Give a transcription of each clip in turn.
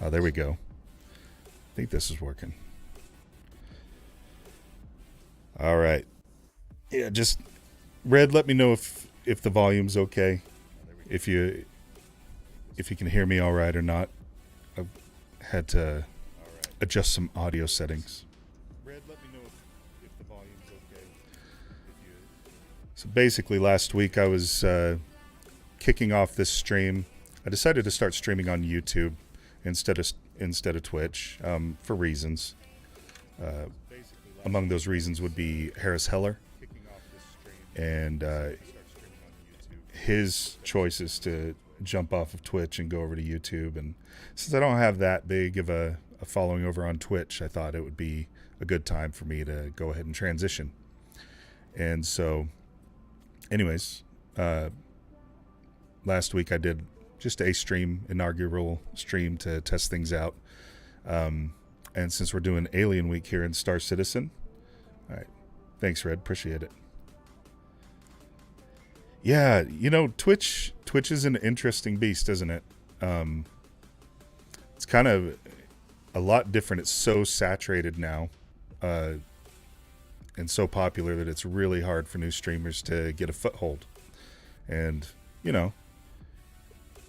Oh, there we go. I think this is working. All right. Yeah, just Red, let me know if the volume's okay. If you can hear me all right or not. I've had to adjust some audio settings. Red, let me know if the volume's okay. So basically, last week I was kicking off this stream. I decided to start streaming on YouTube instead of Twitch for reasons. Among those reasons would be Harris Heller and his choices to jump off of Twitch and go over to YouTube. And since I don't have that big of a following over on Twitch, I thought it would be a good time for me to go ahead and transition. And so, anyways, last week I did just a inaugural stream to test things out. And since we're doing Alien Week here in Star Citizen, all right, thanks, Red, appreciate it. Yeah, Twitch is an interesting beast, isn't it? It's kind of a lot different. It's so saturated now, and so popular that it's really hard for new streamers to get a foothold. And,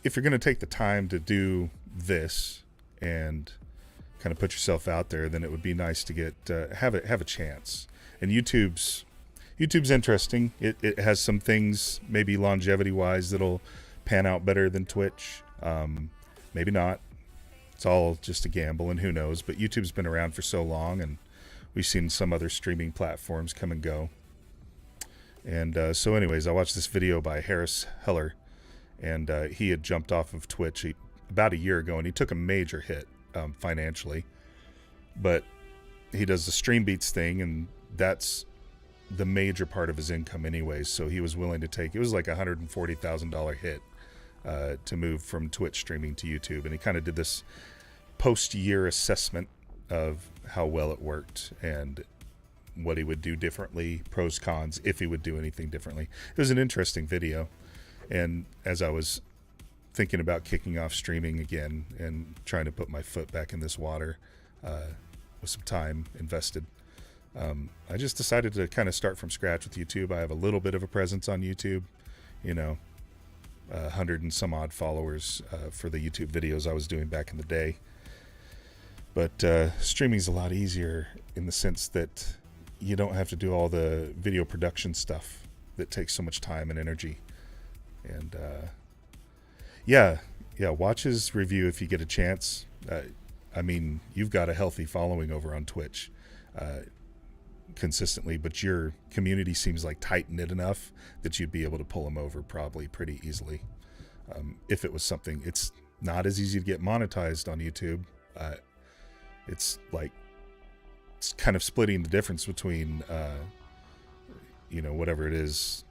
if you're going to take the time to do this and kind of put yourself out there, then it would be nice to get have a chance. And YouTube's interesting. It has some things maybe longevity wise that'll pan out better than Twitch. Maybe not. It's all just a gamble, and who knows. But YouTube's been around for so long, and we've seen some other streaming platforms come and go. And so anyways, I watched this video by Harris Heller, and he had jumped off of Twitch about a year ago, and he took a major hit financially. But he does the Stream Beats thing, and that's the major part of his income anyways. So he was willing to take, it was like $140,000 hit to move from Twitch streaming to YouTube. And he kind of did this post-year assessment of how well it worked and what he would do differently, pros, cons, if he would do anything differently. It was an interesting video. And as I was thinking about kicking off streaming again and trying to put my foot back in this water with some time invested, I just decided to kind of start from scratch with YouTube. I have a little bit of a presence on YouTube, 100 and some odd followers for the YouTube videos I was doing back in the day. But streaming's a lot easier in the sense that you don't have to do all the video production stuff that takes so much time and energy. And yeah, watch his review if you get a chance. I mean, you've got a healthy following over on Twitch consistently, but your community seems like tight-knit enough that you'd be able to pull them over probably pretty easily. If it was something, it's not as easy to get monetized on YouTube. It's kind of splitting the difference between, whatever it is,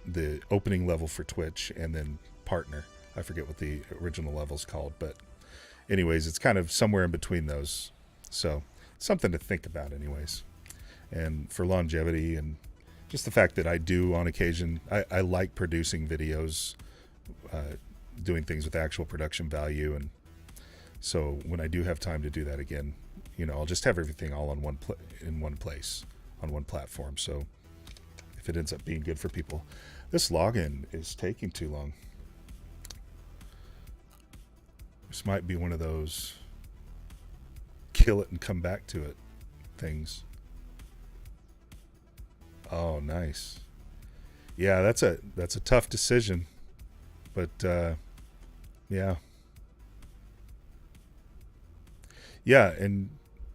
the opening level for Twitch and then partner. I forget what the original level's called, but anyways, it's kind of somewhere in between those. So something to think about anyways. And for longevity and just the fact that I do on occasion, I like producing videos, doing things with actual production value. And so when I do have time to do that again, I'll just have everything all on in one place, on one platform. So if it ends up being good for people. This login is taking too long. This might be one of those kill it and come back to it things. Oh, nice. Yeah, that's a tough decision. But yeah. Yeah, and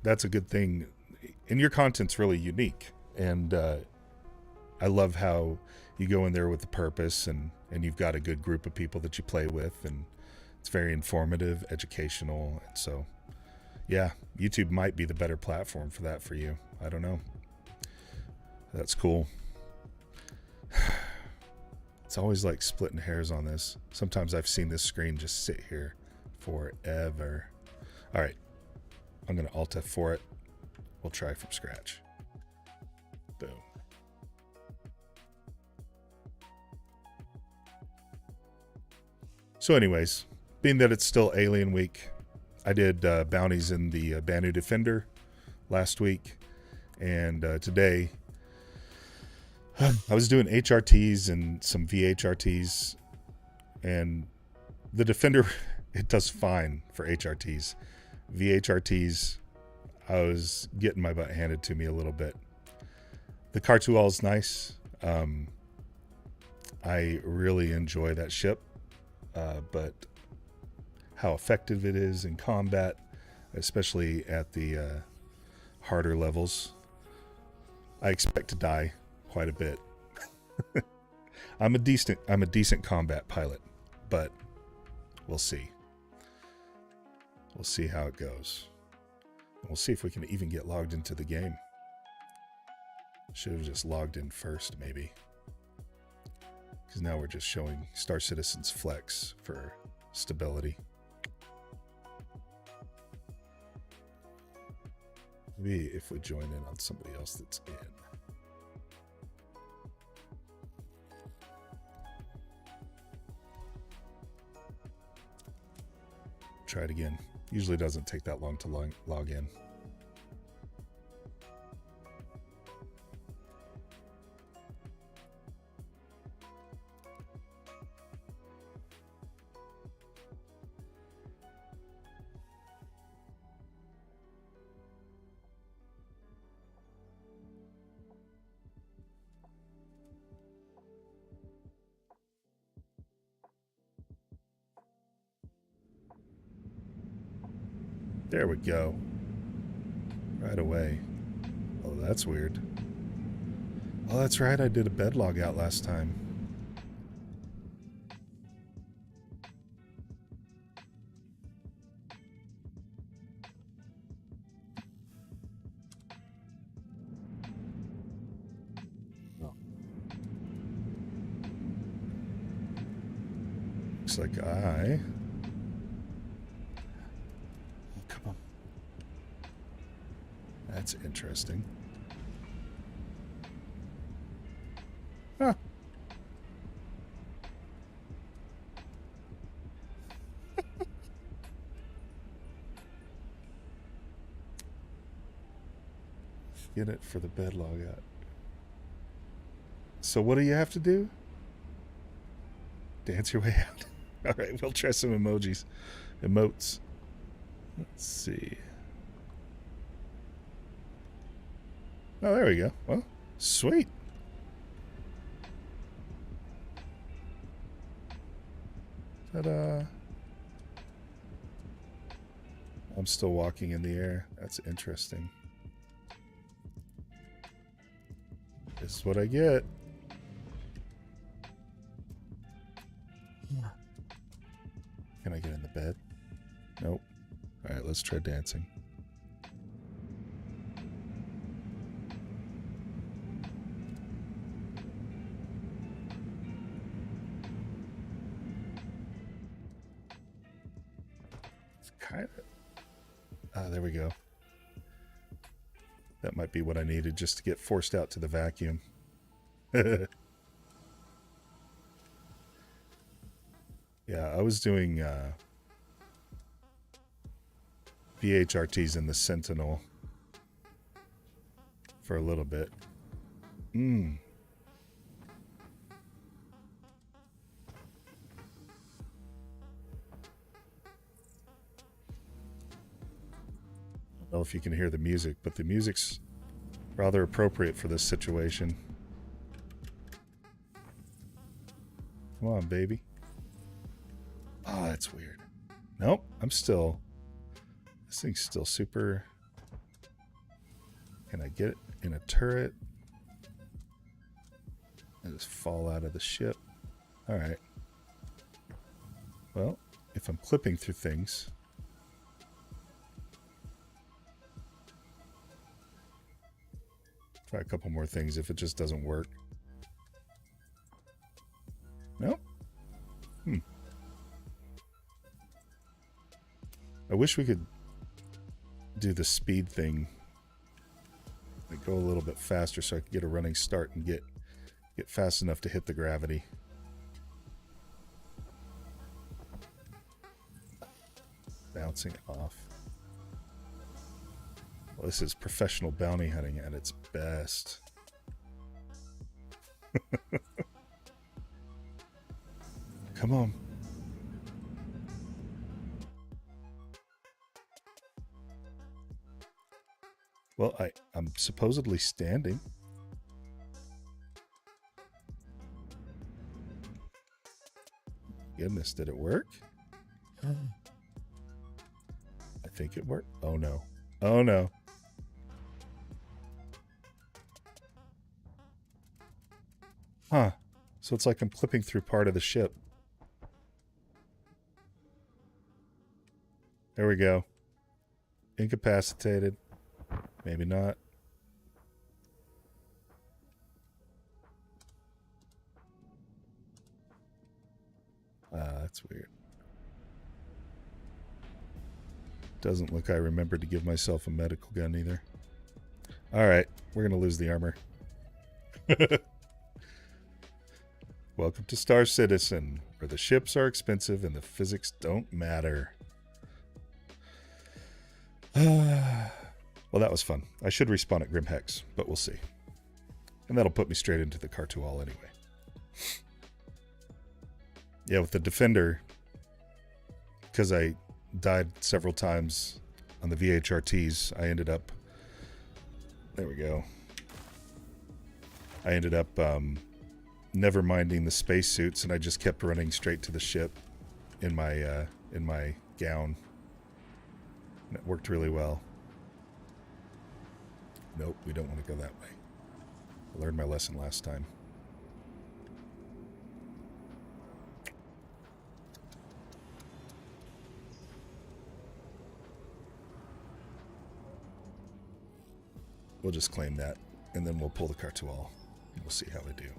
that's a good thing. And your content's really unique. And I love how you go in there with a purpose and you've got a good group of people that you play with, and it's very informative, educational. And so, yeah, YouTube might be the better platform for that for you. I don't know. That's cool. It's always like splitting hairs on this. Sometimes I've seen this screen just sit here forever. All right. I'm going to Alt F4 it. We'll try from scratch. Boom. So anyways, being that it's still Alien Week, I did bounties in the Banu Defender last week, and today I was doing HRTs and some VHRTs, and the Defender, it does fine for HRTs. VHRTs, I was getting my butt handed to me a little bit. The Cartual is nice. I really enjoy that ship, but how effective it is in combat, especially at the harder levels, I expect to die quite a bit. I'm a decent combat pilot, but we'll see. We'll see how it goes. We'll see if we can even get logged into the game. Should have just logged in first, maybe. Because now we're just showing Star Citizen's Flex for stability. Maybe if we join in on somebody else that's in. Try it again. Usually doesn't take that long to log in. There we go. Right away. Oh, that's weird. Oh, that's right. I did a bed log out last time. Oh. Looks like I... That's interesting. Huh. Get it for the bed log out. So what do you have to do? Dance your way out. All right, we'll try some emojis. Emotes. Let's see. Oh, there we go. Well, sweet. Ta-da. I'm still walking in the air. That's interesting. This is what I get. Can I get in the bed? Nope. All right, let's try dancing. There we go. That might be what I needed just to get forced out to the vacuum. Yeah, I was doing VHRTs in the Sentinel for a little bit. I don't know if you can hear the music, but the music's rather appropriate for this situation. Come on, baby. Oh, that's weird. Nope, I'm still... This thing's still super... Can I get it in a turret? And just fall out of the ship? Alright. Well, if I'm clipping through things... Try a couple more things if it just doesn't work. Nope. I wish we could do the speed thing. Like go a little bit faster so I could get a running start and get fast enough to hit the gravity. bouncing off. Well, this is professional bounty hunting at its best. Come on. Well, I'm supposedly standing. Goodness, did it work? I think it worked. Oh no. Oh no. Huh. So it's like I'm clipping through part of the ship. There we go. Incapacitated. Maybe not. That's weird. Doesn't look I remembered to give myself a medical gun either. Alright, we're going to lose the armor. Welcome to Star Citizen, where the ships are expensive and the physics don't matter. Well, that was fun. I should respawn at Grim Hex, but we'll see. And that'll put me straight into the Cartual anyway. Yeah, with the Defender, because I died several times on the VHRTs, I ended up... There we go. I ended up never minding the spacesuits, and I just kept running straight to the ship in my gown. And it worked really well. Nope, we don't want to go that way. I learned my lesson last time. We'll just claim that, and then we'll pull the Cartual. We'll see how we do.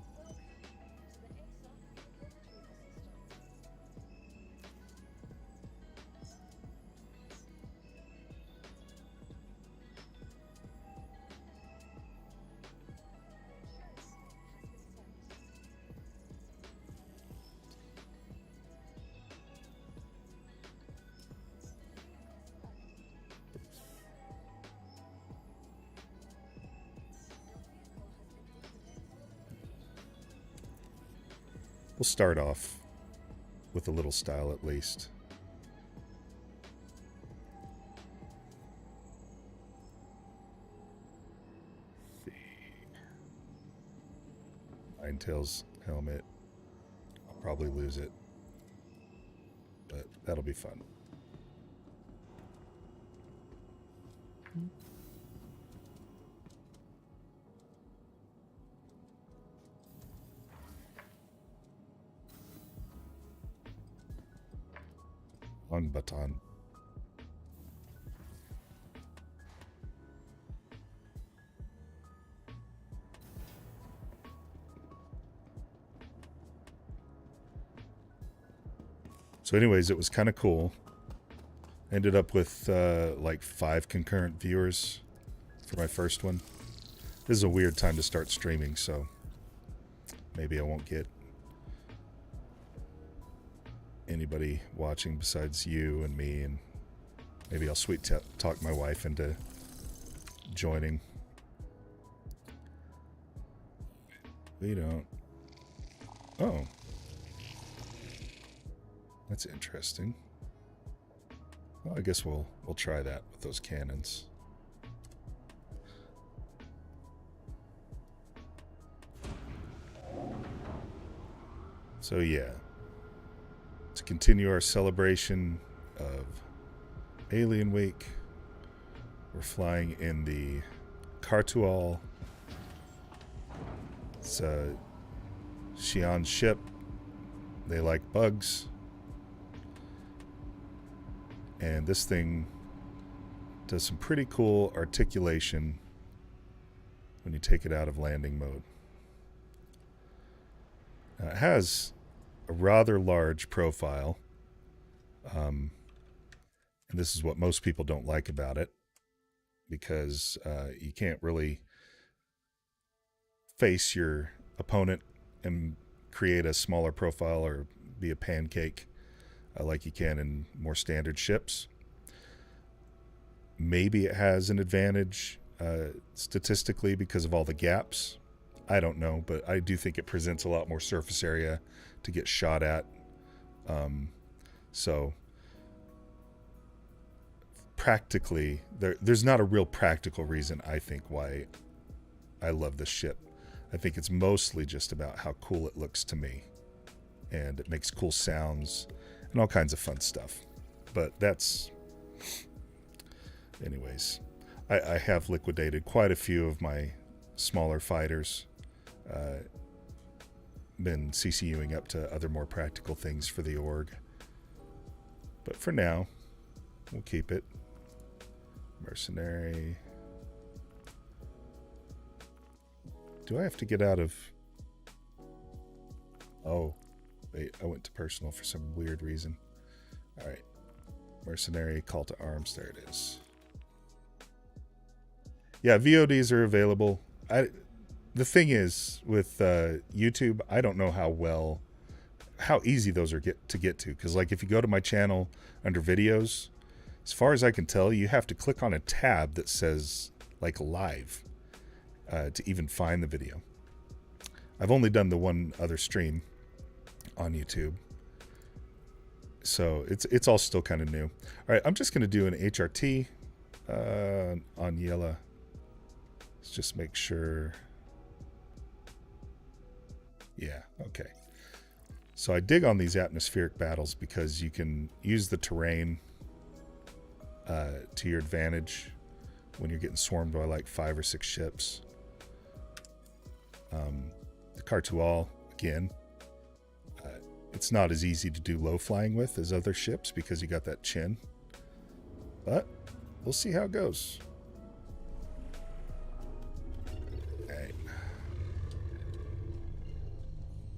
We'll start off with a little style at least. Ninetails helmet. I'll probably lose it, but that'll be fun. Long baton. So anyways, it was kind of cool. Ended up with like 5 concurrent viewers for my first one. This is a weird time to start streaming, so maybe I won't get anybody watching besides you and me, and maybe I'll sweet talk my wife into joining. We don't. Oh, that's interesting. Well, I guess we'll try that with those cannons. So yeah, to continue our celebration of Alien Week, we're flying in the Cartual. It's a Xi'an ship. They like bugs. And this thing does some pretty cool articulation when you take it out of landing mode. It has a rather large profile. And this is what most people don't like about it, because you can't really face your opponent and create a smaller profile or be a pancake like you can in more standard ships. maybe it has an advantage statistically because of all the gaps. I don't know, but I do think it presents a lot more surface area to get shot at. So practically, there's not a real practical reason, I think, why I love this ship. I think it's mostly just about how cool it looks to me. And it makes cool sounds and all kinds of fun stuff. But that's... Anyways, I have liquidated quite a few of my smaller fighters. Been CCUing up to other more practical things for the org. But for now, we'll keep it. Mercenary. Do I have to get out of... Oh, wait, I went to personal for some weird reason. All right. Mercenary, call to arms, there it is. Yeah, VODs are available. The thing is, with YouTube, I don't know how easy those are to get to. Because, like, if you go to my channel under videos, as far as I can tell, you have to click on a tab that says, like, live to even find the video. I've only done the one other stream on YouTube. So it's all still kind of new. All right, I'm just going to do an HRT on Yella. Let's just make sure. Yeah, okay. So I dig on these atmospheric battles because you can use the terrain to your advantage when you're getting swarmed by like 5 or 6 ships. The Cartual, again, it's not as easy to do low flying with as other ships because you got that chin. But we'll see how it goes. Right.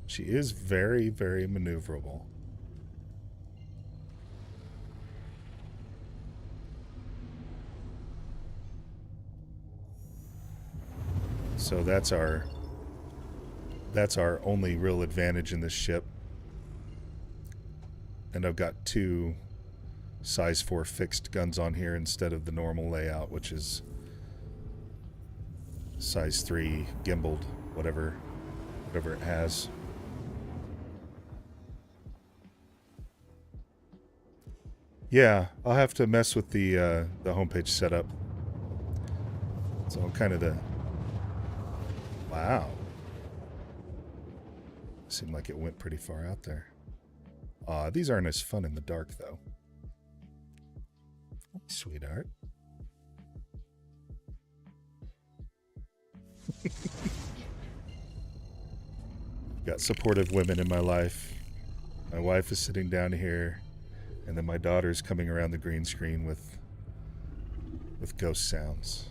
She is very, very maneuverable. So that's our only real advantage in this ship. And I've got 2 size 4 fixed guns on here instead of the normal layout, which is size 3 gimbaled, whatever it has. Yeah, I'll have to mess with the homepage setup. So kind of the... Wow. Seemed like it went pretty far out there. These aren't as fun in the dark, though. Sweetheart. Got supportive women in my life. My wife is sitting down here, and then my daughter's coming around the green screen with ghost sounds.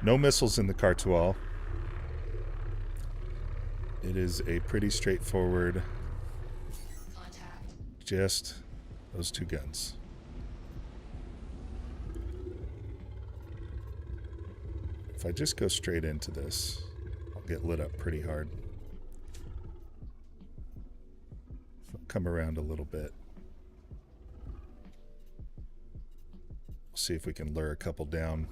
No missiles in the Cartual. It is a pretty straightforward, just those 2 guns. If I just go straight into this, I'll get lit up pretty hard. If I come around a little bit, we'll see if we can lure a couple down.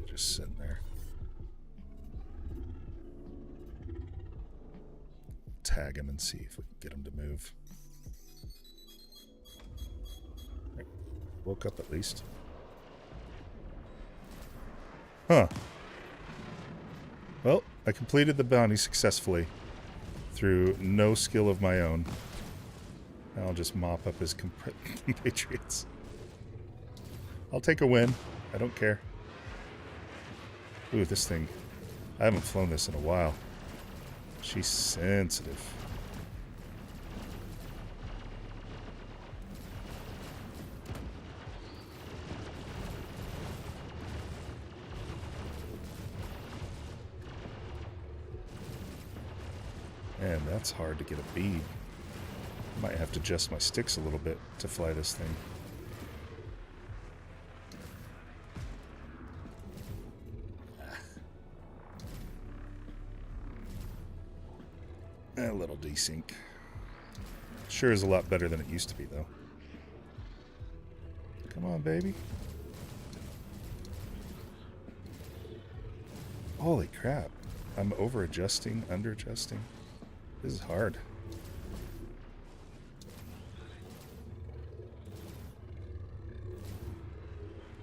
Just sitting there. Tag him and see if we can get him to move. Right. Woke up at least. Huh. Well, I completed the bounty successfully through no skill of my own. Now I'll just mop up his compatriots. I'll take a win. I don't care. Ooh, this thing. I haven't flown this in a while. She's sensitive. Man, that's hard to get a bead. Might have to adjust my sticks a little bit to fly this thing. A little desync. Sure is a lot better than it used to be, though. Come on, baby. Holy crap. I'm over-adjusting, under-adjusting. This is hard.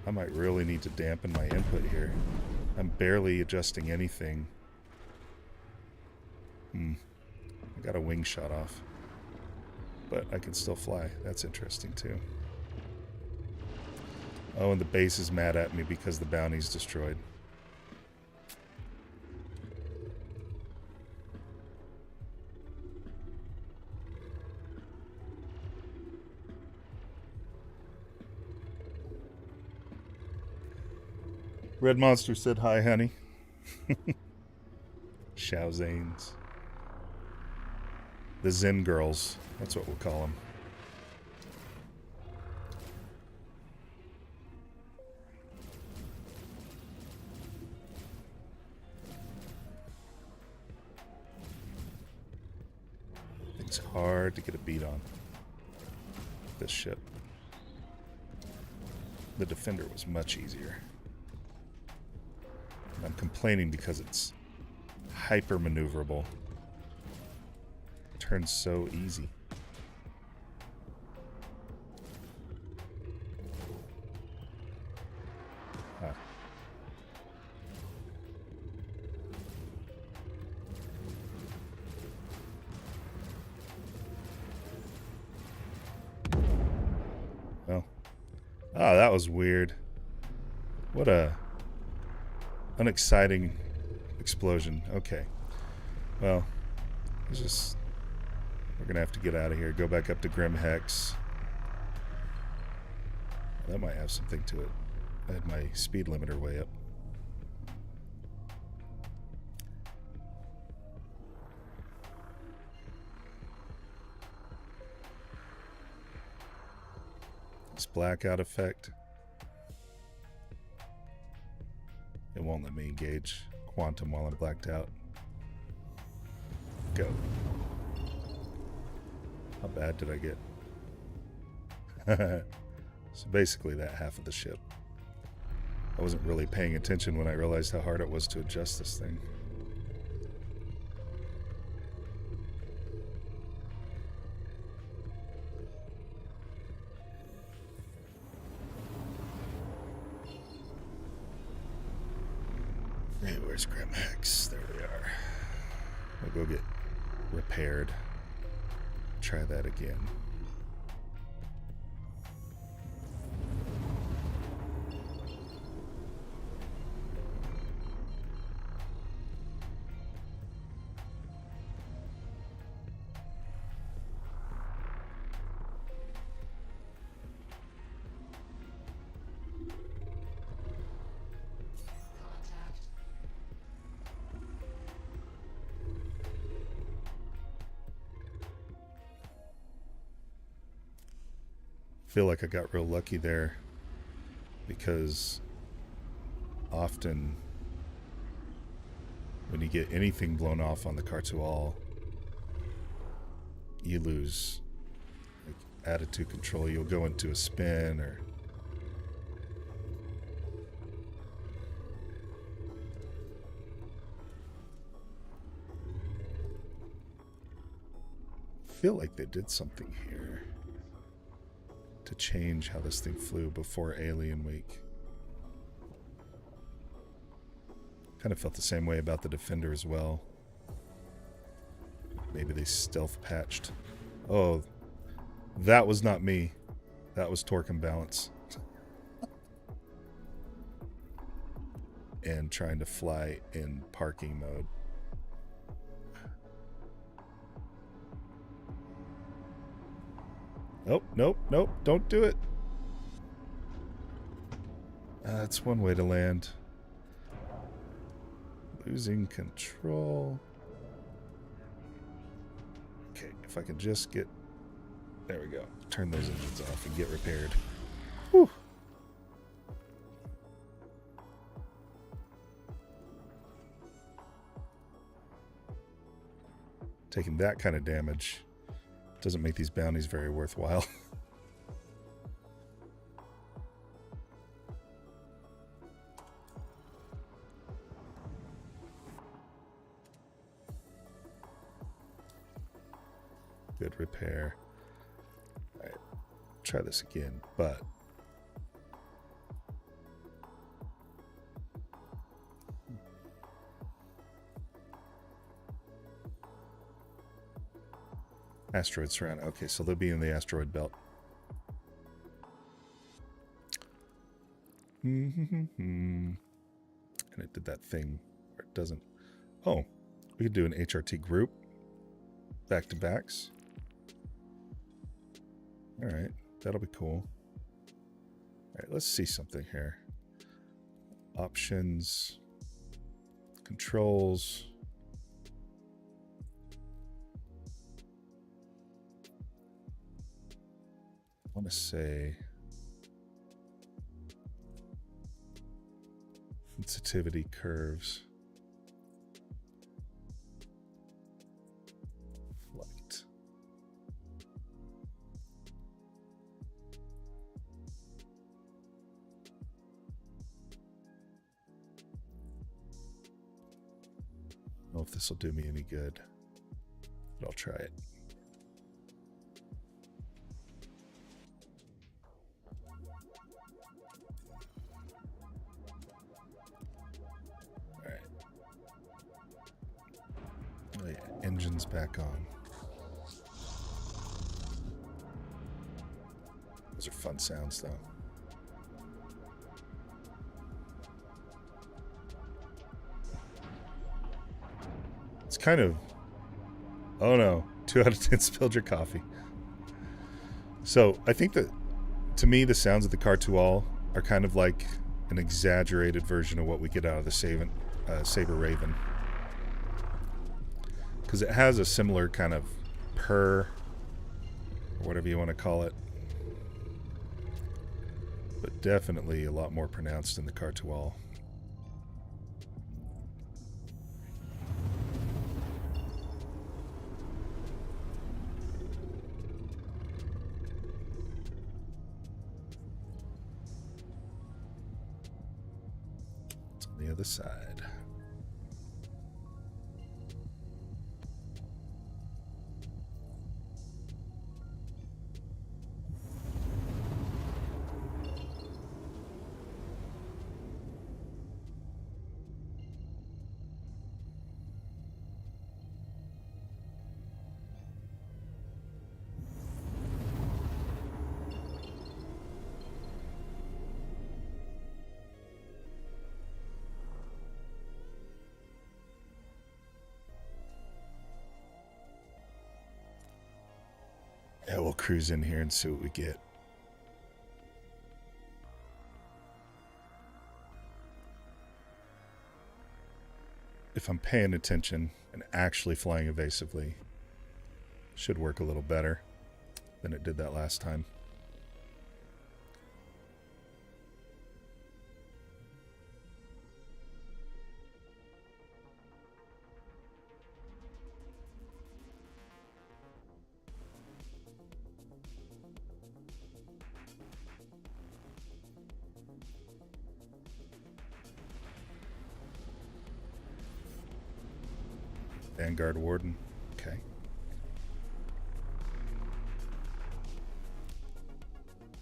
I might really need to dampen my input here. I'm barely adjusting anything. I got a wing shot off. But I can still fly. That's interesting, too. Oh, and the base is mad at me because the bounty's destroyed. Red Monster said hi, honey. Shauzanes. The Zen girls. That's what we'll call them. It's hard to get a beat on this ship. The Defender was much easier. I'm complaining because it's hyper maneuverable. Turns so easy. Ah. Well. Oh, that was weird. What a unexciting explosion. Okay. Well, it's just... We're going to have to get out of here. Go back up to Grim Hex. That might have something to it. I had my speed limiter way up. This blackout effect. It won't let me engage quantum while I'm blacked out. Go. How bad did I get? So basically that half of the ship. I wasn't really paying attention when I realized how hard it was to adjust this thing. Hey, where's Grim Hex? There we are. We'll go get repaired. Try that again. Feel like I got real lucky there because often when you get anything blown off on the Cartual, you lose like attitude control. You'll go into a spin or feel like they did something here to change how this thing flew before Alien Week. Kind of felt the same way about the Defender as well. Maybe they stealth patched. Oh, that was not me. That was torque and balance. And trying to fly in parking mode. Nope, nope, nope, don't do it. That's one way to land. Losing control. Okay, if I can just get There we go. Turn those engines off and get repaired. Whew. Taking that kind of damage doesn't make these bounties very worthwhile. Good repair. All right, try this again, but asteroid surround. Okay, so they'll be in the asteroid belt. And it did that thing where it doesn't. Oh, we could do an HRT group. Back-to-backs. Alright, that'll be cool. Alright, let's see something here. Options. Controls. I want to say sensitivity curves. Flight. I don't know if this will do me any good, but I'll try it. Engines back on. Those are fun sounds, though. It's kind of... Oh no, 2 out of 10 spilled your coffee. So, I think that, to me, the sounds of the Cartual are kind of like an exaggerated version of what we get out of the Saber Raven. Because it has a similar kind of purr, or whatever you want to call it, but definitely a lot more pronounced in the Cartual. It's on the other side. Yeah, we'll cruise in here and see what we get. If I'm paying attention and actually flying evasively, should work a little better than it did that last time. Vanguard Warden. Okay.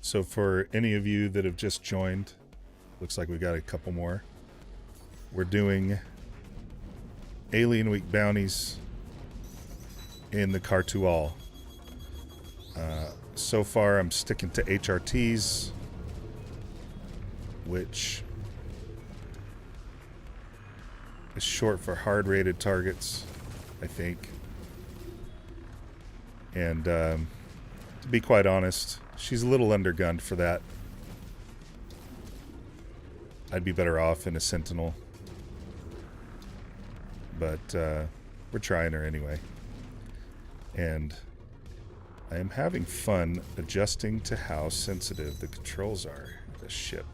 So for any of you that have just joined, looks like we got a couple more. We're doing Alien Week bounties in the Cartual. So far I'm sticking to HRTs, which is short for hard rated targets, I think. And to be quite honest, she's a little undergunned for that. I'd be better off in a Sentinel. But we're trying her anyway. And I am having fun adjusting to how sensitive the controls are of this ship.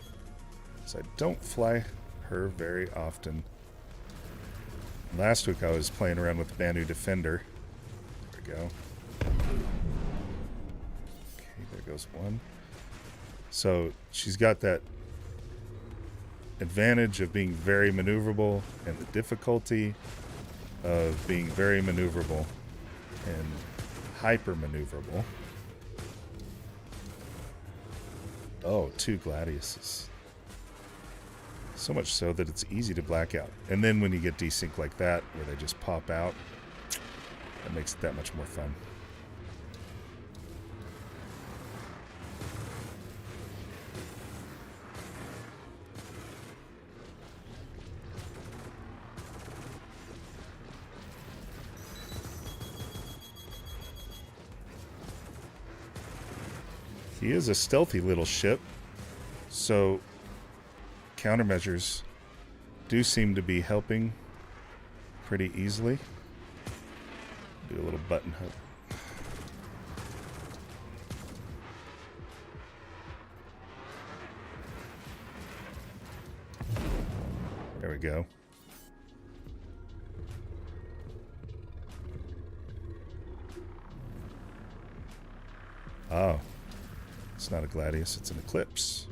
So I don't fly her very often. Last week I was playing around with Banu Defender. There we go. Okay, there goes one. So she's got that advantage of being very maneuverable and the difficulty of being very maneuverable and hyper maneuverable. Oh, 2 Gladiuses. So much so that it's easy to black out. And then when you get desync like that, where they just pop out, that makes it that much more fun. He is a stealthy little ship, so countermeasures do seem to be helping pretty easily. Do a little button hook. There we go. Oh. It's not a Gladius, it's an Eclipse.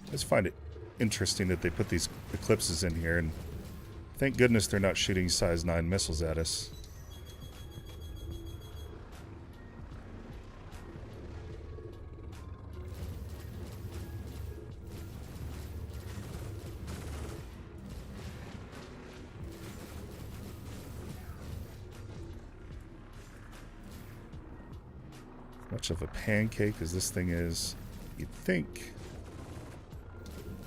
I just find it interesting that they put these Eclipses in here, and thank goodness they're not shooting size 9 missiles at us. Much of a pancake as this thing is, you'd think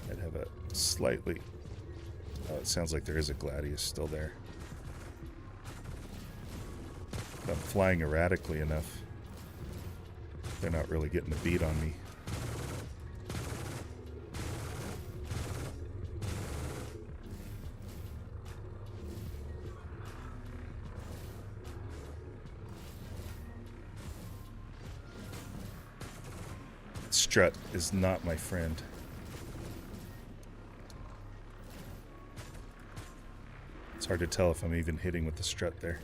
I'd have a slightly... Oh, it sounds like there is a Gladius still there. If I'm flying erratically enough, they're not really getting a beat on me. Strut is not my friend. It's hard to tell if I'm even hitting with the strut there.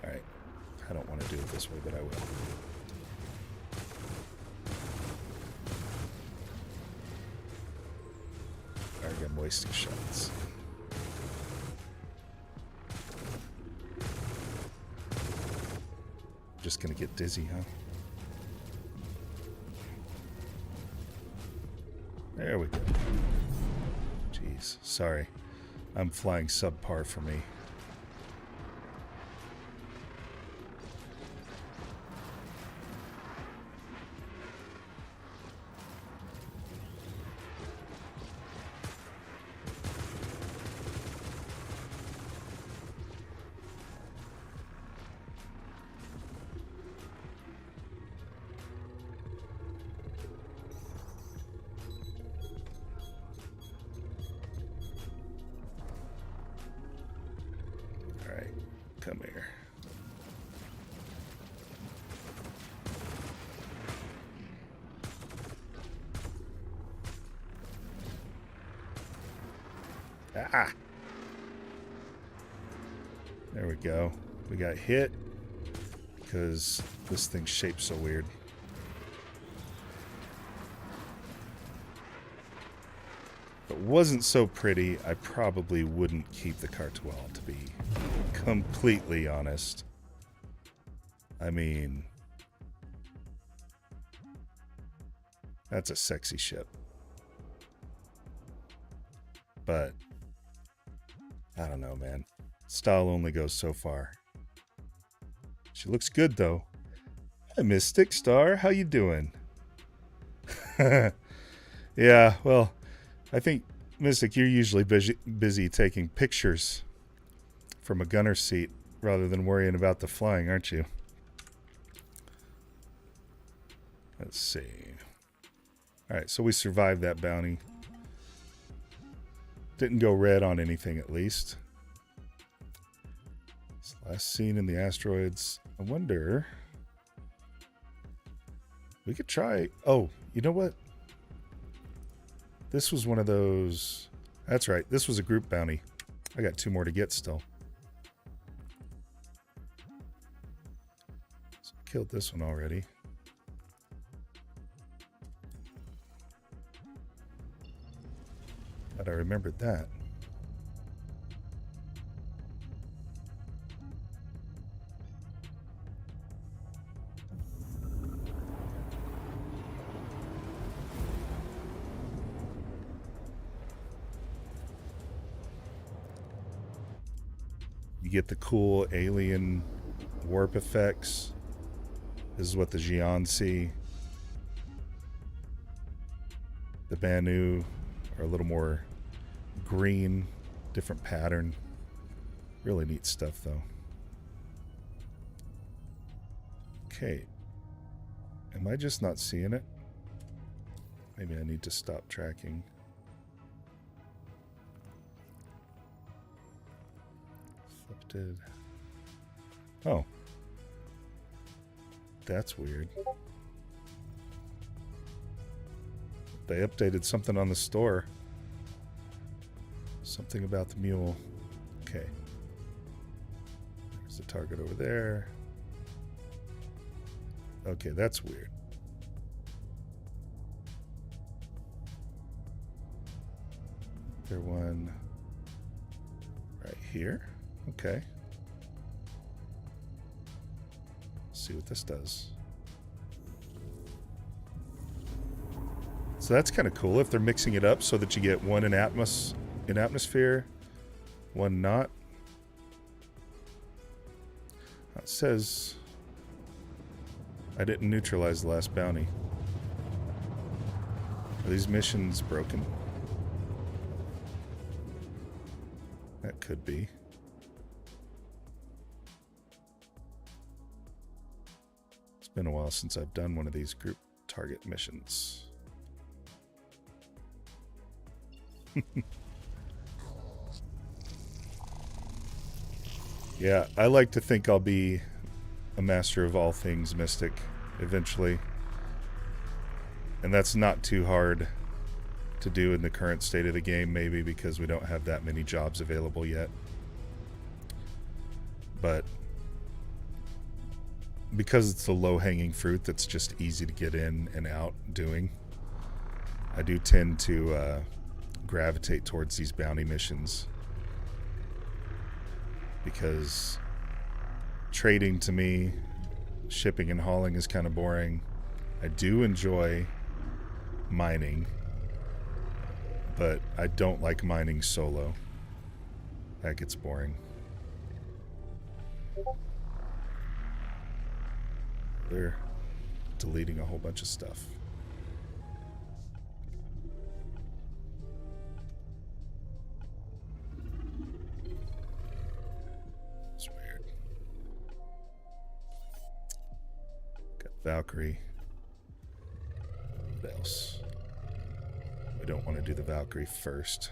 Alright. I don't want to do it this way, but I will. Alright, I'm wasting shots. Just gonna get dizzy, huh? There we go. Jeez, sorry. I'm flying subpar for me. Come here. Ah! There we go. We got hit because this thing's shaped so weird. If it wasn't so pretty, I probably wouldn't keep the Cartwell, to be completely honest. I mean, that's a sexy ship. But I don't know, man. Style only goes so far. She looks good, though. Hi, Mystic Star. How you doing? Yeah, well, I think, Mystic, you're usually busy taking pictures from a gunner seat rather than worrying about the flying, aren't you? Let's see. Alright, so we survived that bounty. Didn't go red on anything, at least. Last seen in the asteroids. I wonder. We could try. Oh, you know what? This was one of those. That's right. This was a group bounty. I got 2 more to get still. So I killed this one already. But I remembered that. You get the cool alien warp effects. This is what the Xi'an see. The Banu are a little more green, different pattern. Really neat stuff, though. Okay. Am I just not seeing it? Maybe I need to stop tracking. Selected. Oh. That's weird. They updated something on the store. Something about the mule. Okay. There's the target over there. Okay, that's weird. There one right here. Okay. Let's see what this does. So that's kind of cool if they're mixing it up so that you get one in atmosphere, one not. It says I didn't neutralize the last bounty. Are these missions broken? That could be. It's been a while since I've done one of these group target missions. Yeah, I like to think I'll be a master of all things mystic eventually. And that's not too hard to do in the current state of the game, maybe because we don't have that many jobs available yet. But because it's the low-hanging fruit that's just easy to get in and out doing, I do tend to gravitate towards these bounty missions because trading to me, shipping and hauling is kind of boring. I do enjoy mining, but I don't like mining solo. That gets boring. They're deleting a whole bunch of stuff. It's weird. Got Valkyrie. What else? We don't want to do the Valkyrie first.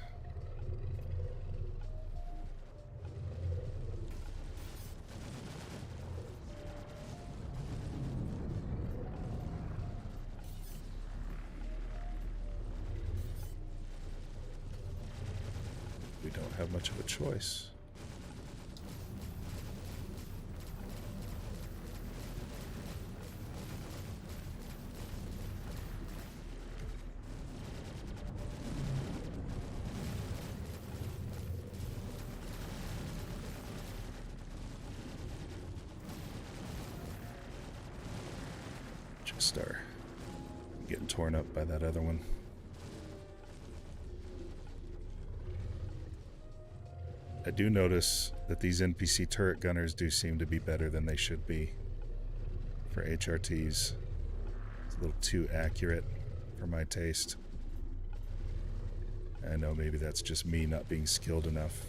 We don't have much of a choice. Star getting torn up by that other one. I do notice that these NPC turret gunners do seem to be better than they should be for HRTs. It's a little too accurate for my taste. I know maybe that's just me not being skilled enough.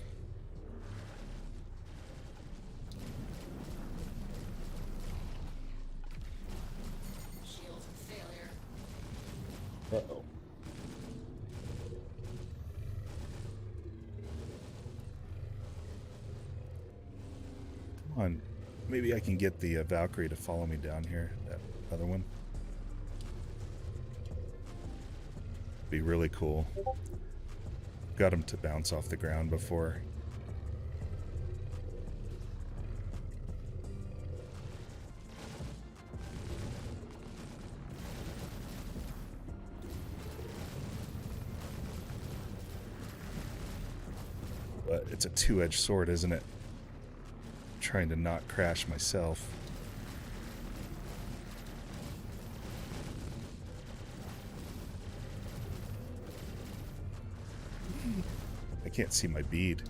Uh-oh. Come Maybe I can get the Valkyrie to follow me down here. That other one. Be really cool. Got him to bounce off the ground before. But it's a two-edged sword, isn't it? I'm trying to not crash myself. I can't see my bead.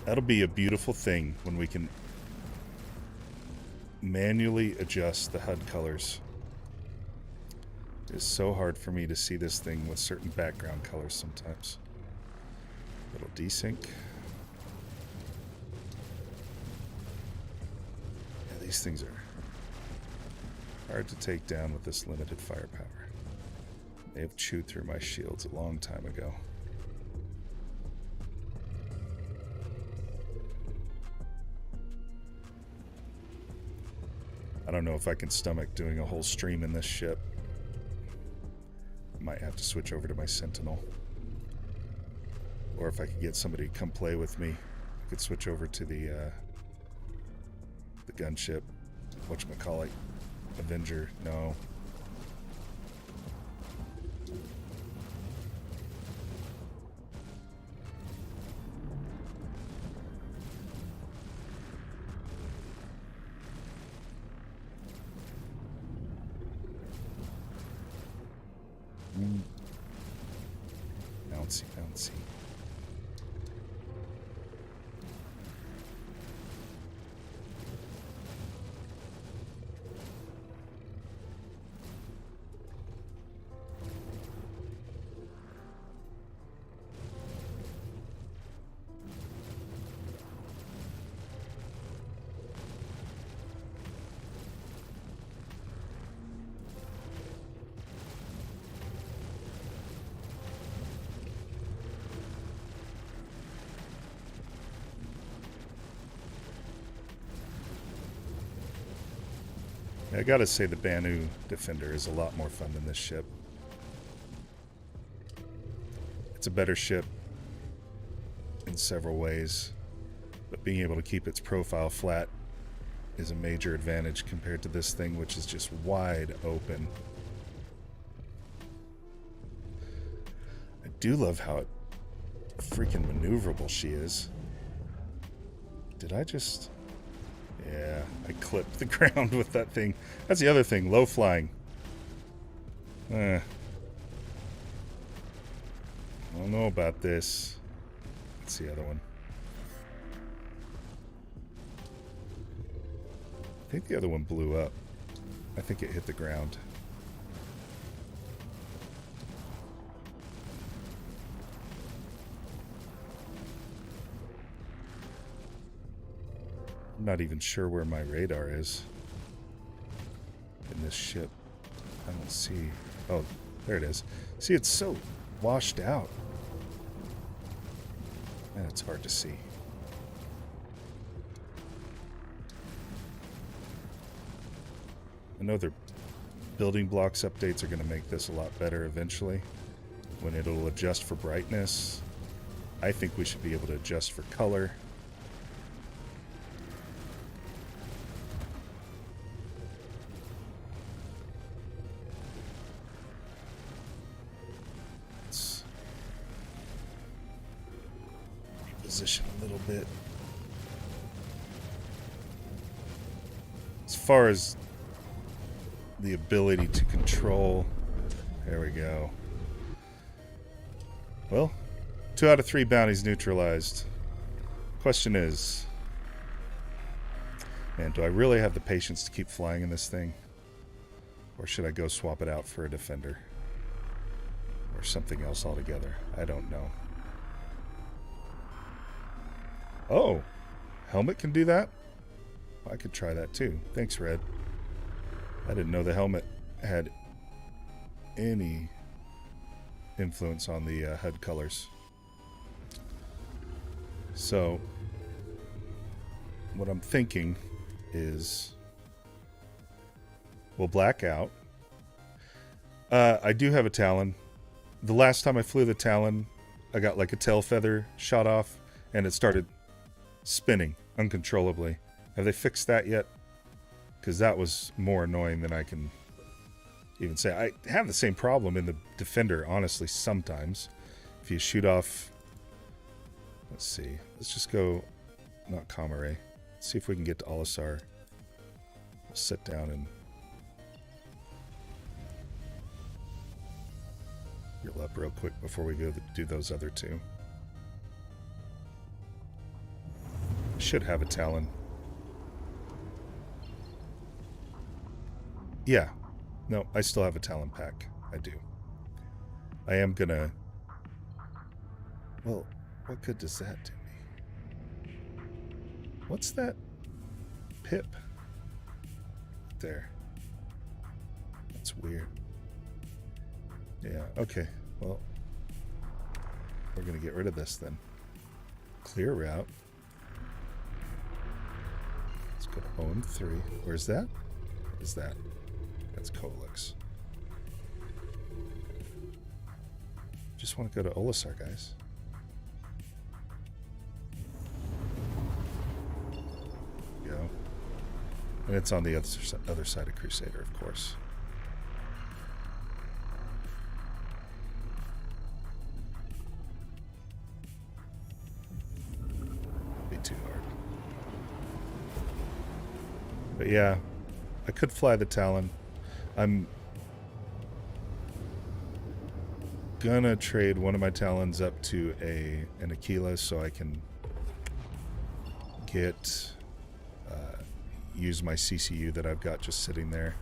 That'll be a beautiful thing when we can manually adjust the HUD colors. It's so hard for me to see this thing with certain background colors sometimes. Little desync. Yeah, these things are hard to take down with this limited firepower. They have chewed through my shields a long time ago. I don't know if I can stomach doing a whole stream in this ship. Might have to switch over to my Sentinel. Or if I could get somebody to come play with me, I could switch over to the gunship. Whatchamacallit? Avenger. No. Bouncy, bouncy. I gotta say the Banu Defender is a lot more fun than this ship. It's a better ship in several ways, but being able to keep its profile flat is a major advantage compared to this thing, which is just wide open. I do love how freaking maneuverable she is. Did I just... Yeah, I clipped the ground with that thing. That's the other thing, low flying. I don't know about this. That's the other one. I think the other one blew up. I think it hit the ground. I'm not even sure where my radar is in this ship. I don't see. Oh, there it is. See, it's so washed out. Man, it's hard to see. I know their building blocks updates are going to make this a lot better eventually when it'll adjust for brightness. I think we should be able to adjust for color. Position a little bit. As far as the ability to control, there we go. Well, 2 out of 3 bounties neutralized. Question is, man, do I really have the patience to keep flying in this thing? Or should I go swap it out for a defender? Or something else altogether? I don't know. Oh, helmet can do that? I could try that too. Thanks, Red. I didn't know the helmet had any influence on the HUD colors. So, what I'm thinking is we'll black out. I do have a Talon. The last time I flew the Talon, I got like a tail feather shot off, and it started spinning uncontrollably. Have they fixed that yet? Because that was more annoying than I can even say. I have the same problem in the Defender, honestly, sometimes. If you shoot off... Let's see. Let's just go... Not Kamare. Let's see if we can get to Olisar. We'll sit down and... Heal up real quick before we go do those other two. Should have a Talon. Yeah. No, I still have a Talon pack. I do. I am gonna... Well, what good does that do me? What's that pip? There. That's weird. Yeah, okay. Well, we're gonna get rid of this then. Clear route. Let's go to OM3. Where's that? What is that? That's Kolix. Just want to go to Olisar, guys. Go. And it's on the other side of Crusader, of course. Be too hard. But yeah, I could fly the Talon. I'm gonna trade one of my Talons up to an Aquila so I can get use my CCU that I've got just sitting there.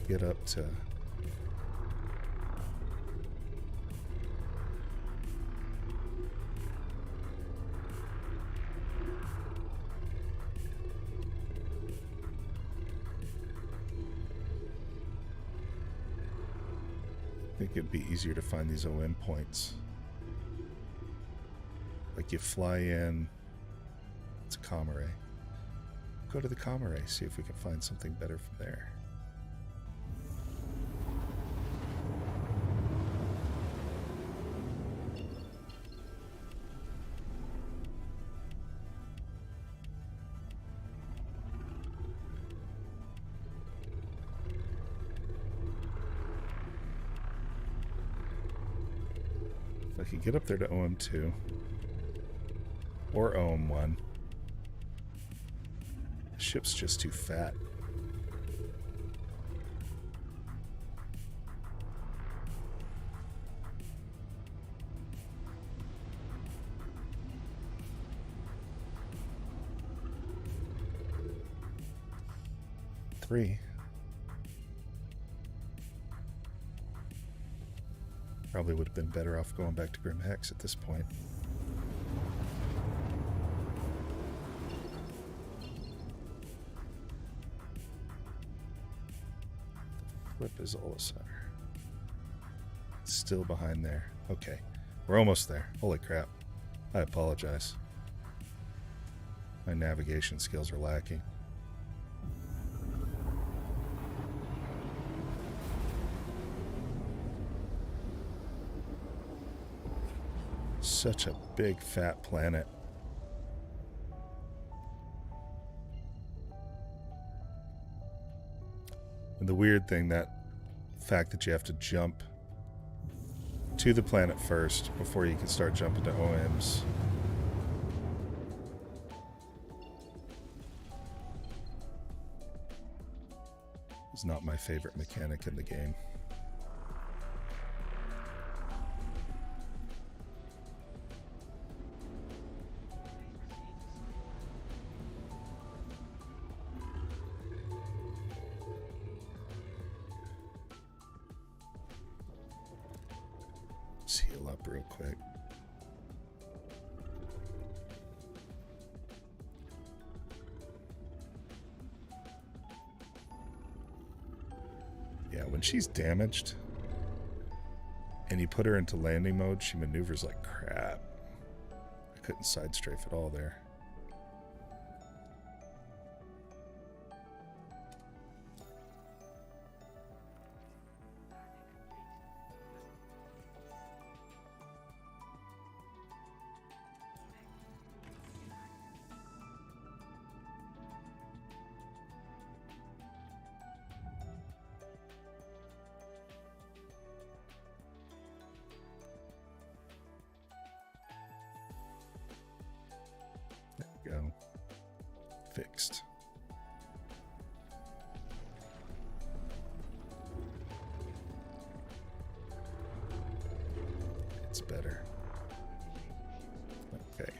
Get up to I think it'd be easier to find these OM points. Like you fly in, it's Kamare. Go to the Kamare, see if we can find something better from there. If I could get up there to OM2 or OM1. The ship's just too fat. Three. Probably would have been better off going back to Grim Hex at this point. Flip is Olisar. Still behind there. Okay. We're almost there. Holy crap. I apologize. My navigation skills are lacking. Such a big fat planet. And the weird thing, that fact that you have to jump to the planet first before you can start jumping to OMs. It's not my favorite mechanic in the game. Let's heal up real quick. Yeah, when she's damaged, and you put her into landing mode, she maneuvers like crap. I couldn't side strafe at all there. Go. Fixed. It's better. Okay.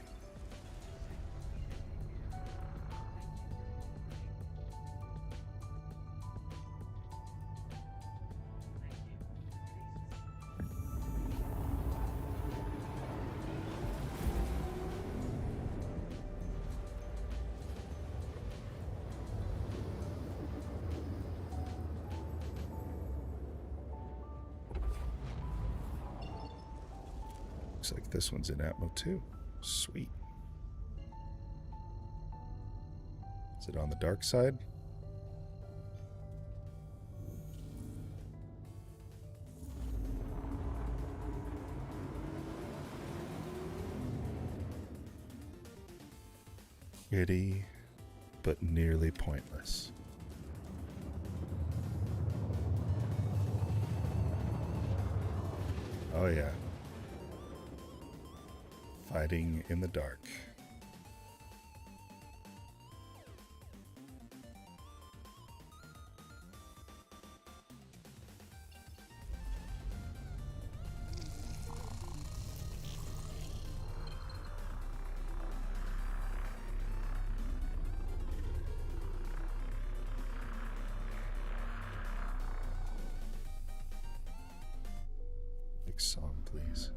Looks like this one's in Atmo too. Sweet. Is it on the dark side? Giddy, but nearly pointless. Oh yeah. Fighting in the dark. Next song, please.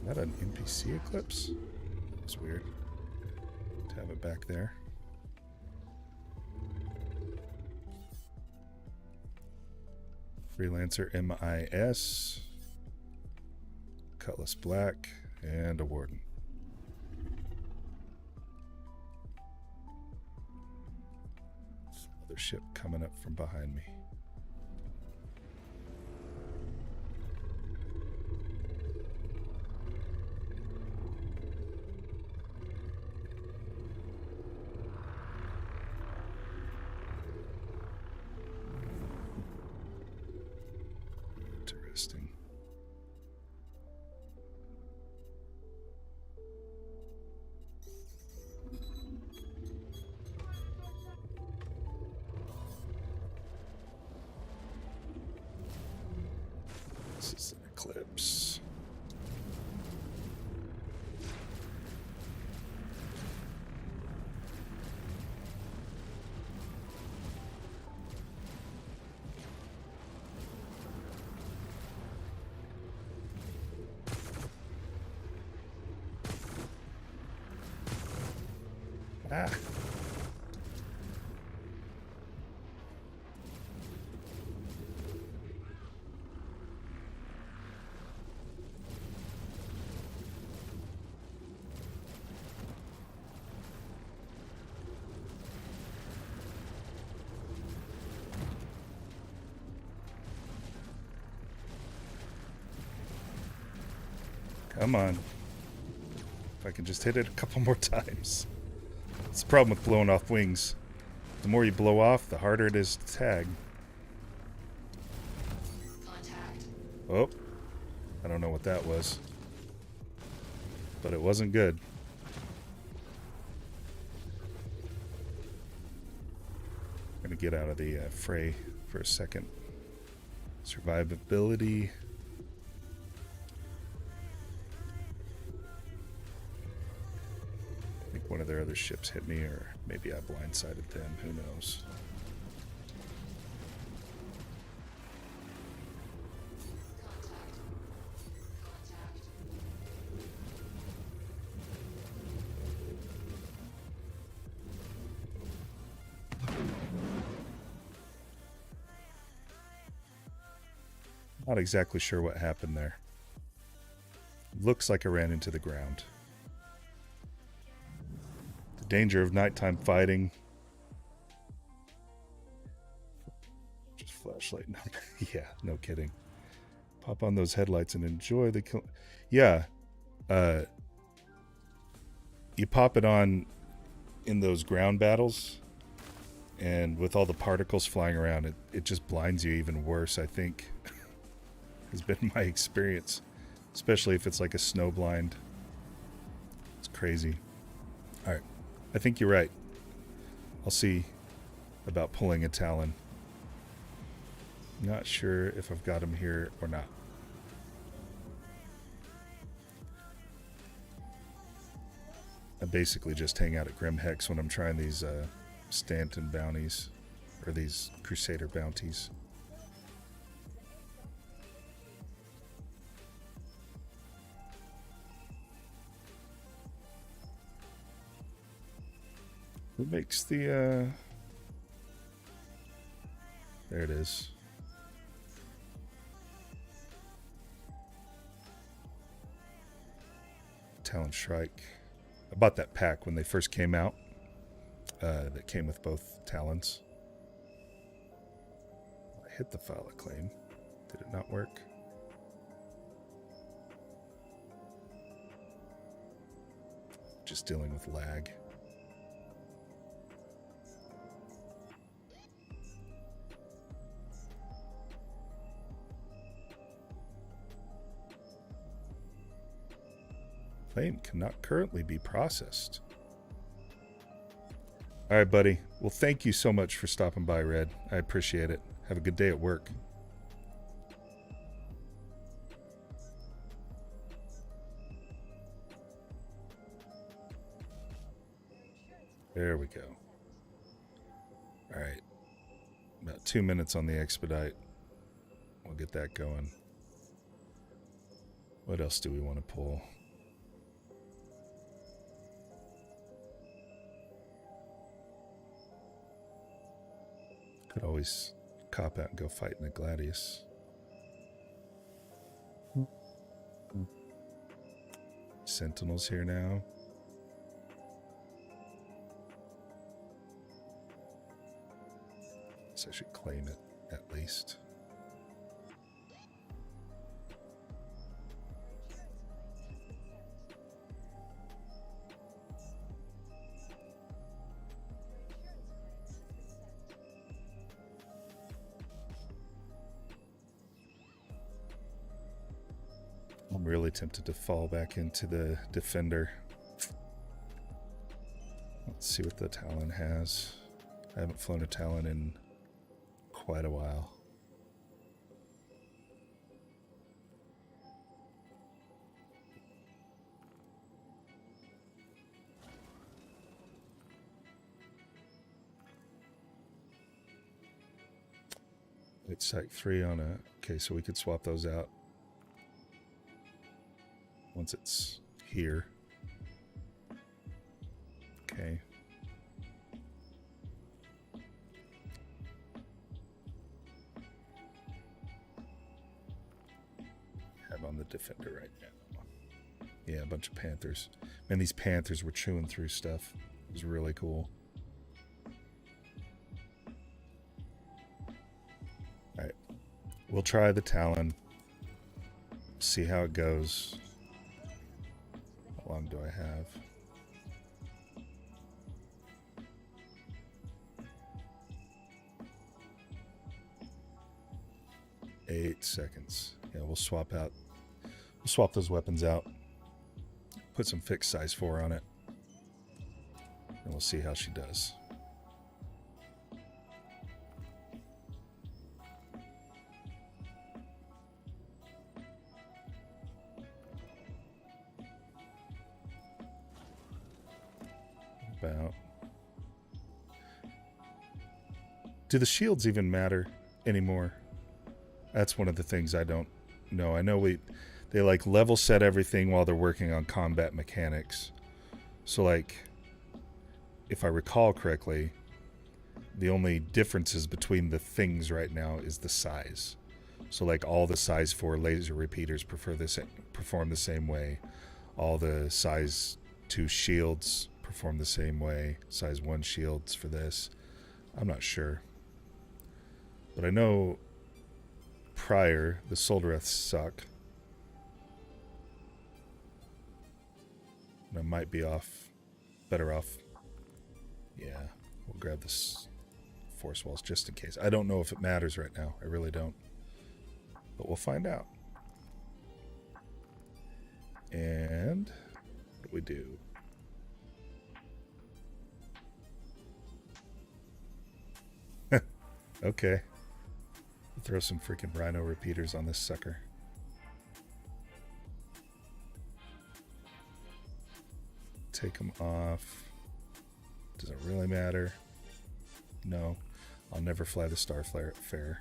Is that an NPC eclipse? That's weird to have it back there. Freelancer MIS, Cutlass Black, and a Warden. Other ship coming up from behind me. Interesting. This is an eclipse. Ah. Come on. If I can just hit it a couple more times. It's the problem with blowing off wings. The more you blow off, the harder it is to tag. Contact. Oh, I don't know what that was. But it wasn't good. I'm gonna get out of the fray for a second. Survivability. I think one of their other ships hit me, or maybe I blindsided them. Who knows? Contact. Not exactly sure what happened there. Looks like I ran into the ground. The danger of nighttime fighting. Just flashlight. No. Yeah, no kidding. Pop on those headlights and enjoy the kill. Yeah. You pop it on in those ground battles, and with all the particles flying around, it just blinds you even worse, I think. Has been my experience. Especially if it's like a snow blind. It's crazy. Alright. I think you're right. I'll see about pulling a Talon. Not sure if I've got him here or not. I basically just hang out at Grim Hex when I'm trying these Stanton bounties. Or these Crusader bounties. Who makes the, there it is. Talon Shrike. I bought that pack when they first came out. That came with both Talons. I hit the file of claim. Did it not work? Just dealing with lag. Claim cannot currently be processed. All right, buddy. Well, thank you so much for stopping by, Red. I appreciate it. Have a good day at work. There we go. All right. About 2 minutes on the expedite. We'll get that going. What else do we want to pull? Could always cop out and go fight in the Gladius. Sentinels here now. So I should claim it at least. I'm really tempted to fall back into the Defender. Let's see what the Talon has. I haven't flown a Talon in quite a while. It's Psych 3 on a... Okay, so we could swap those out once it's here. Okay. Have on the Defender right now. Yeah, a bunch of Panthers. Man, these Panthers were chewing through stuff. It was really cool. Alright. We'll try the Talon. See how it goes. How long do I have? Eight seconds. Yeah, we'll swap out. We'll swap those weapons out. Put some fixed size 4 on it. And we'll see how she does. About. Do the shields even matter anymore? That's one of the things I don't know. I know they like level set everything while they're working on combat mechanics. So like, if I recall correctly, the only differences between the things right now is the size. So like all the size 4 laser repeaters perform the same way. All the size 2 shields perform the same way. Size 1 shields for this. I'm not sure. But I know prior, the Soldareths suck. And I might be better off. Yeah, we'll grab this force walls just in case. I don't know if it matters right now. I really don't. But we'll find out. And what do we do? Okay. Throw some freaking rhino repeaters on this sucker. Take them off. Does it really matter? No. I'll never fly the Starfarer.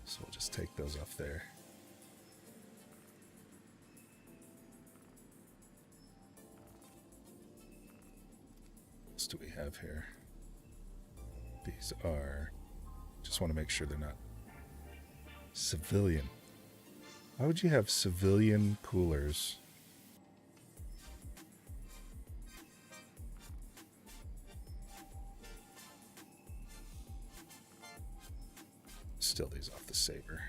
So we'll just take those off there. What else do we have here? These are... Just want to make sure they're not civilian. Why would you have civilian coolers? Still these off the saber.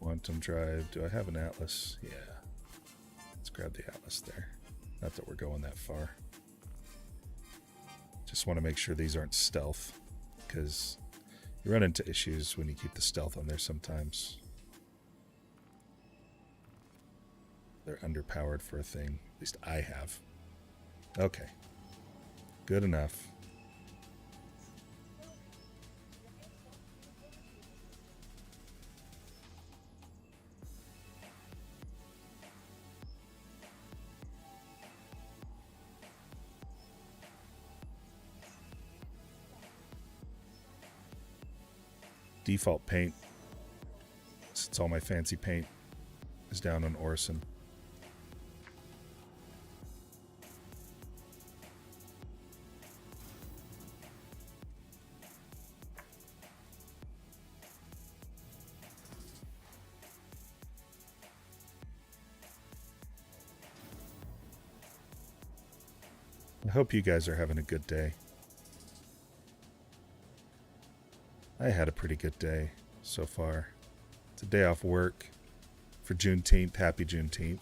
Quantum drive. Do I have an Atlas? Yeah. Let's grab the Atlas there. Not that we're going that far. Just want to make sure these aren't stealth, because you run into issues when you keep the stealth on there sometimes. They're underpowered for a thing. At least I have. Okay. Good enough. Default paint, since all my fancy paint is down on Orison. I hope you guys are having a good day. I had a pretty good day so far. It's a day off work for Juneteenth. Happy Juneteenth.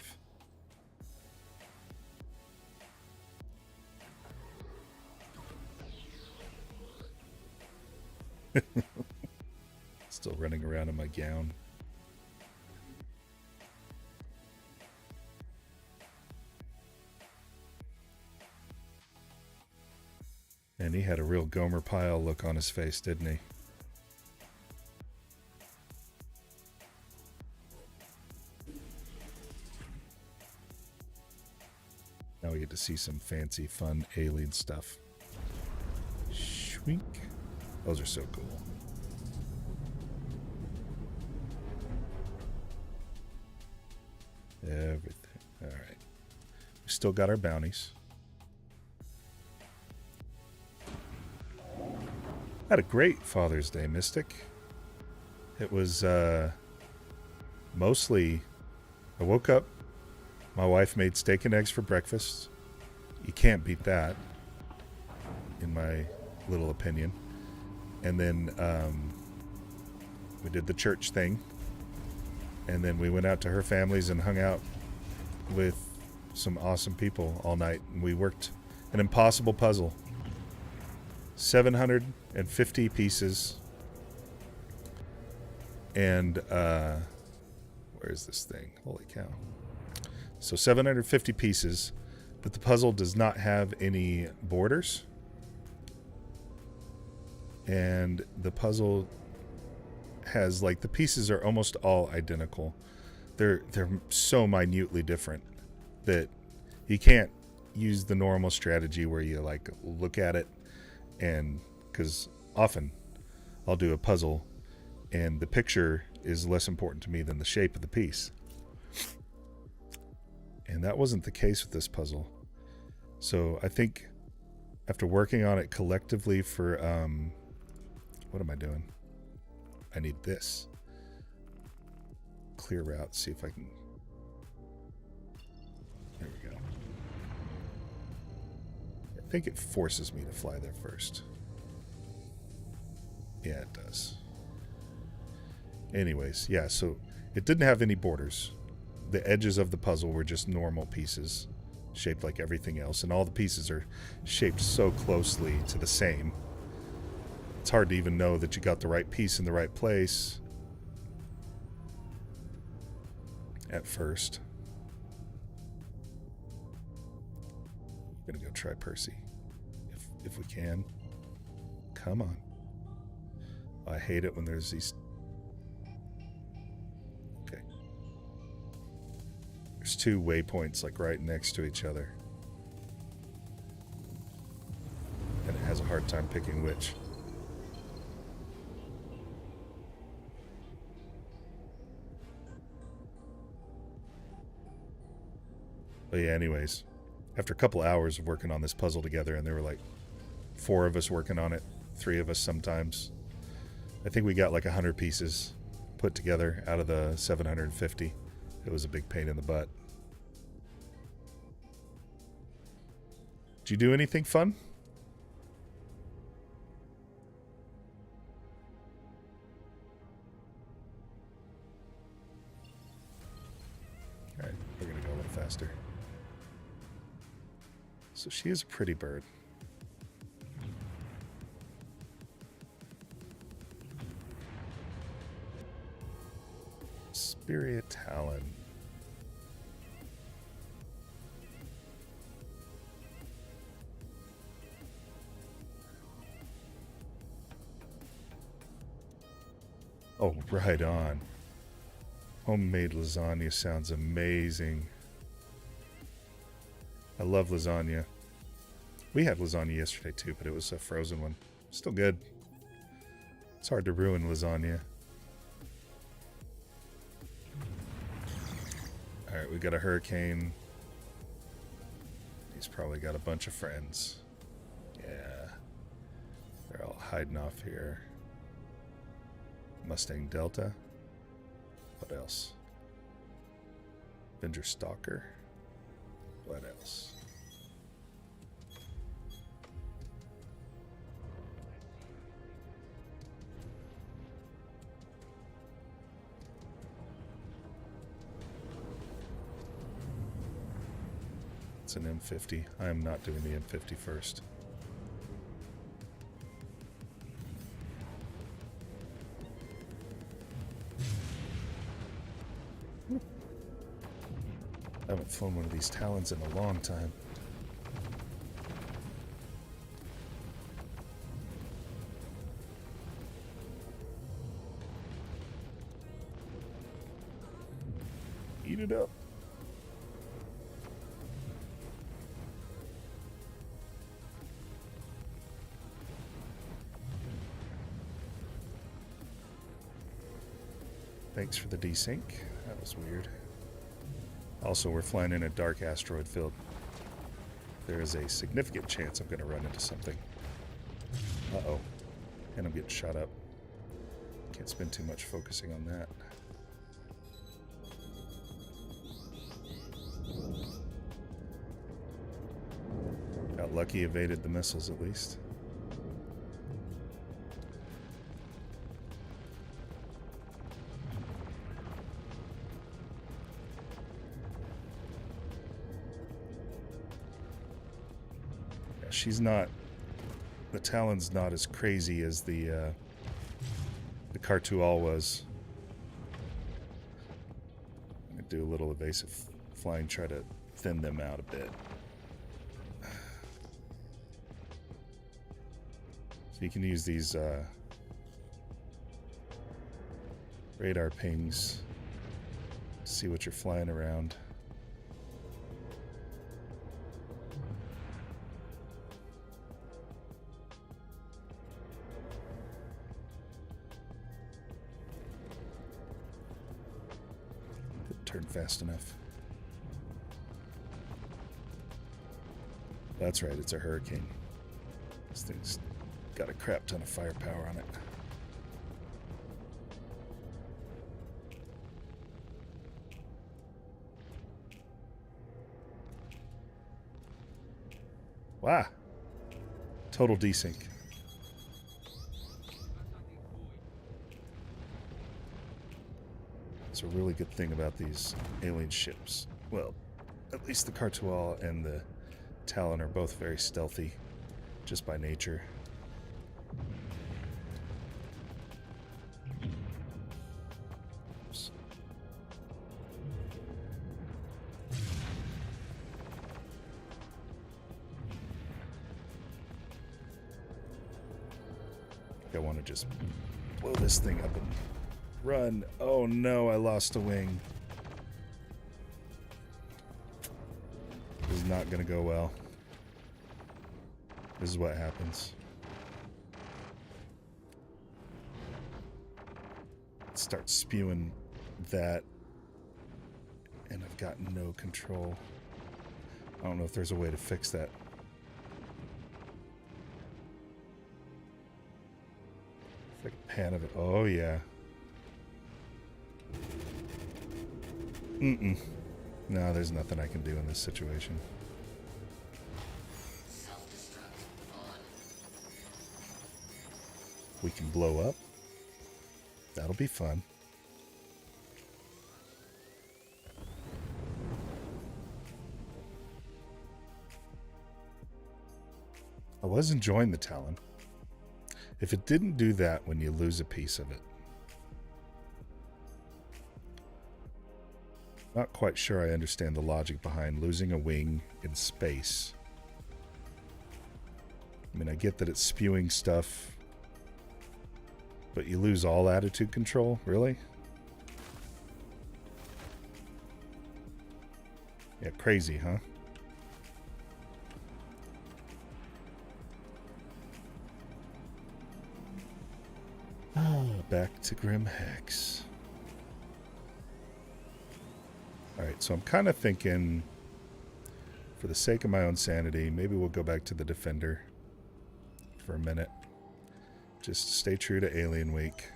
Still running around in my gown. And he had a real Gomer Pyle look on his face, didn't he? Now we get to see some fancy, fun alien stuff. Shwink. Those are so cool. Everything. All right. We still got our bounties. Had a great Father's Day, Mystic. It was mostly, I woke up, my wife made steak and eggs for breakfast. You can't beat that, in my little opinion. And then we did the church thing. And then we went out to her family's and hung out with some awesome people all night. And we worked an impossible puzzle. 750 pieces. And where is this thing? Holy cow. So 750 pieces, but the puzzle does not have any borders. And the puzzle has, like, the pieces are almost all identical. They're so minutely different that you can't use the normal strategy where you, like, look at it, and because often I'll do a puzzle and the picture is less important to me than the shape of the piece. And that wasn't the case with this puzzle. So I think after working on it collectively for, what am I doing? I need this. Clear route, see if I can, there we go. I think it forces me to fly there first. Yeah, it does. Anyways, yeah, so it didn't have any borders. The edges of the puzzle were just normal pieces, shaped like everything else, and all the pieces are shaped so closely to the same. It's hard to even know that you got the right piece in the right place at first. I'm gonna go try Percy, if we can. Come on. I hate it when there's these. Okay. There's two waypoints like right next to each other. And it has a hard time picking which. But yeah, anyways. After a couple hours of working on this puzzle together, and there were like 4 of us working on it, 3 of us sometimes. I think we got like 100 pieces put together out of the 750. It was a big pain in the butt. Did you do anything fun? All right, we're gonna go a little faster. So she is a pretty bird. Spirit Talon. Oh, right on. Homemade lasagna sounds amazing. I love lasagna. We had lasagna yesterday too, but it was a frozen one. Still good. It's hard to ruin lasagna. Alright, we got a hurricane. He's probably got a bunch of friends. Yeah. They're all hiding off here. Mustang Delta. What else? Avenger Stalker. What else? It's an M50. I am not doing the M50 first. I haven't flown one of these Talons in a long time. Eat it up. Thanks for the desync. That was weird. Also, we're flying in a dark asteroid field. There is a significant chance I'm going to run into something. Uh-oh. And I'm getting shot up. Can't spend too much focusing on that. Got lucky, evaded the missiles at least. She's not, the Talon's not as crazy as the Cartual was. I'm gonna do a little evasive flying, try to thin them out a bit. So you can use these radar pings to see what you're flying around. Turn fast enough. That's right, it's a hurricane. This thing's got a crap ton of firepower on it. Wow. Total desync. It's a really good thing about these alien ships. Well, at least the Cartual and the Talon are both very stealthy, just by nature. Oops. I want to just blow this thing up and run. Oh no, I lost a wing. This is not going to go well. This is what happens. Start spewing that, and I've got no control. I don't know if there's a way to fix that. It's like a pan of it. Oh yeah. No, there's nothing I can do in this situation. We can blow up. That'll be fun. I was enjoying the Talon. If it didn't do that when you lose a piece of it. Not quite sure I understand the logic behind losing a wing in space. I mean, I get that it's spewing stuff, but you lose all attitude control? Really? Yeah, crazy, huh? Back to Grim Hex. Alright, so I'm kind of thinking, for the sake of my own sanity, maybe we'll go back to the Defender for a minute. Just stay true to Alien Week.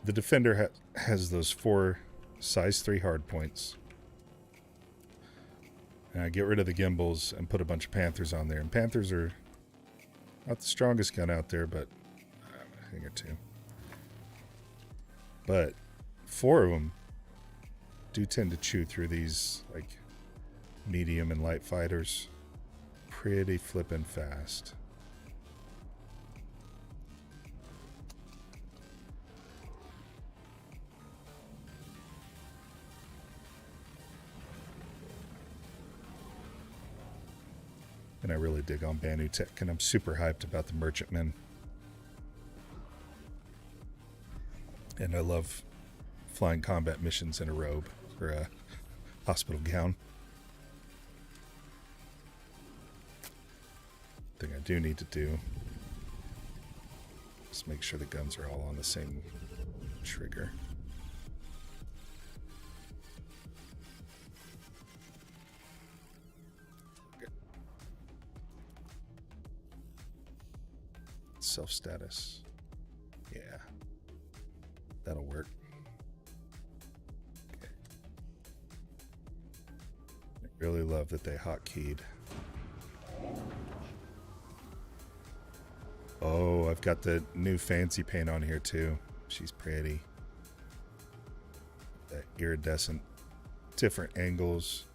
The Defender has those 4 size 3 hard points. And I get rid of the gimbals and put a bunch of Panthers on there. And Panthers are not the strongest gun out there, but a thing or two. But 4 of them do tend to chew through these like medium and light fighters pretty flippin' fast. And I really dig on Banu Tech, and I'm super hyped about the Merchantmen. And I love flying combat missions in a robe or a hospital gown. Thing I do need to do is make sure the guns are all on the same trigger. Self-status. Yeah. That'll work. Okay. I really love that they hotkeyed. Oh, I've got the new fancy paint on here too. She's pretty. That iridescent, different angles.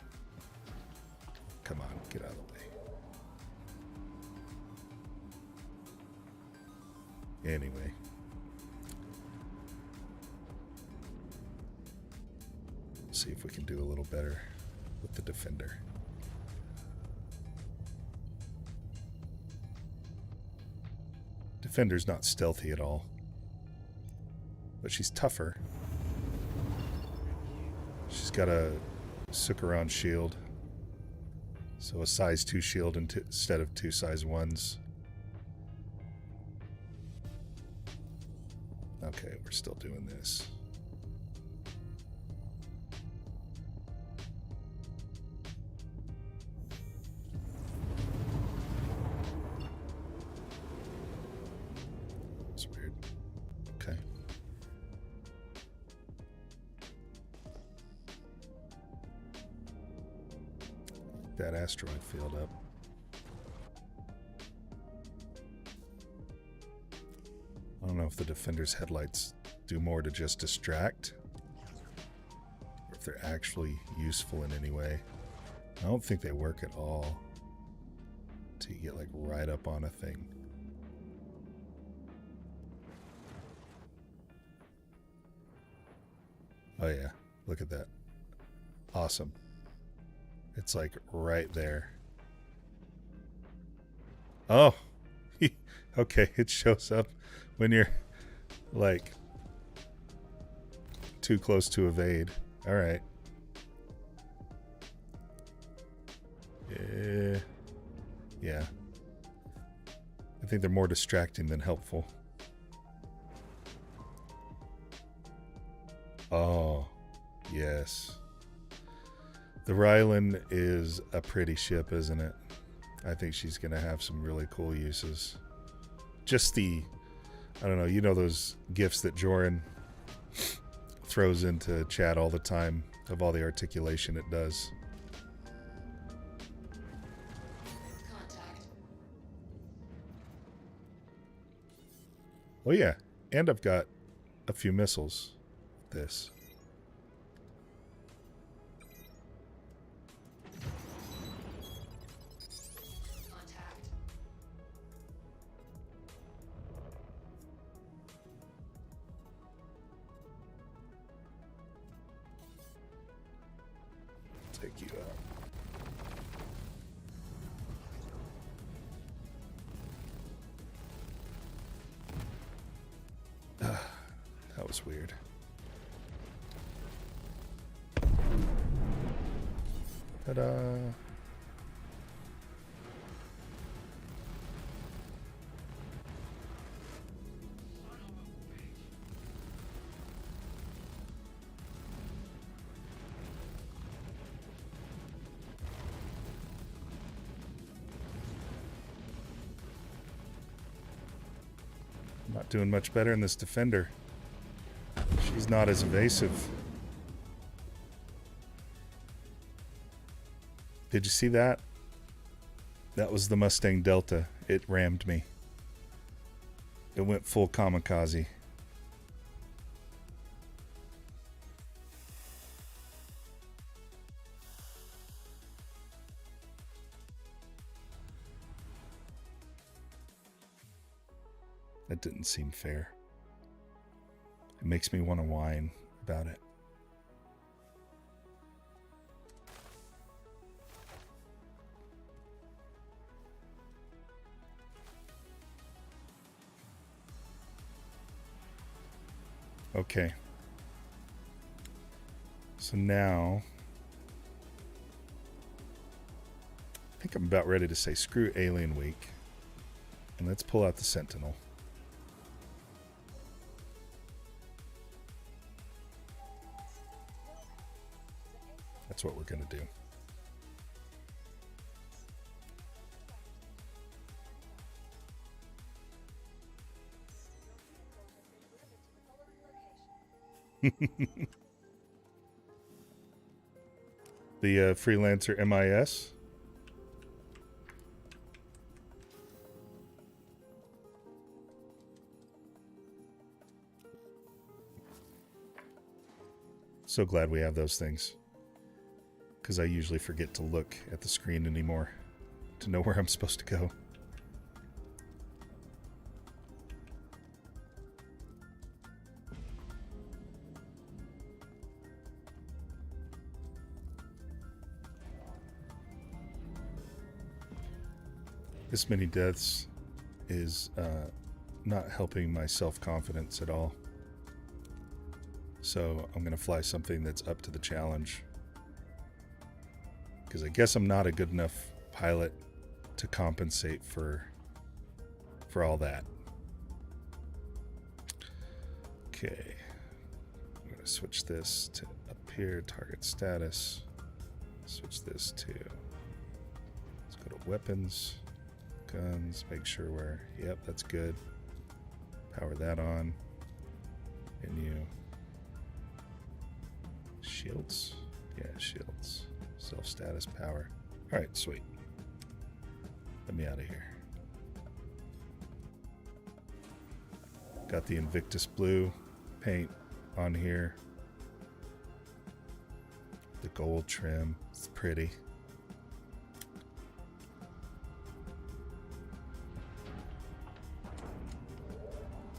Come on, get out of the way. Anyway. See if we can do a little better with the Defender. Defender's not stealthy at all, but she's tougher. She's got a Sukaron shield. So a size 2 shield instead of 2 size 1s. Okay, we're still doing this. That's weird. Okay. That asteroid field up. I don't know if the Defender's headlights do more to just distract, or if they're actually useful in any way. I don't think they work at all until you get like right up on a thing. Oh yeah, look at that. Awesome. It's like right there. Oh, okay, it shows up when you're like too close to evade. All right. Yeah. I think they're more distracting than helpful. Oh, yes. The Rylan is a pretty ship, isn't it? I think she's going to have some really cool uses. Just the, I don't know, you know those GIFs that Joran throws into chat all the time of all the articulation it does. Contact. Oh yeah, and I've got a few missiles. This. Contact. Take you out. That was weird. Ta-da! Not doing much better in this Defender. She's not as evasive. Did you see that? That was the Mustang Delta. It rammed me. It went full kamikaze. That didn't seem fair. It makes me want to whine about it. Okay. So now, I think I'm about ready to say screw Alien Week. And let's pull out the Sentinel. That's what we're going to do. The Freelancer MIS. So glad we have those things, because I usually forget to look at the screen anymore to know where I'm supposed to go. This many deaths is not helping my self-confidence at all. So I'm going to fly something that's up to the challenge. because I guess I'm not a good enough pilot to compensate for all that. Okay, I'm going to switch this to up here, target status. Switch this to, let's go to weapons, guns, make sure yep, that's good. Power that on. Menu. Shields? Yeah, shields. Self-status power. Alright, sweet. Let me out of here. Got the Invictus Blue paint on here. The gold trim. It's pretty.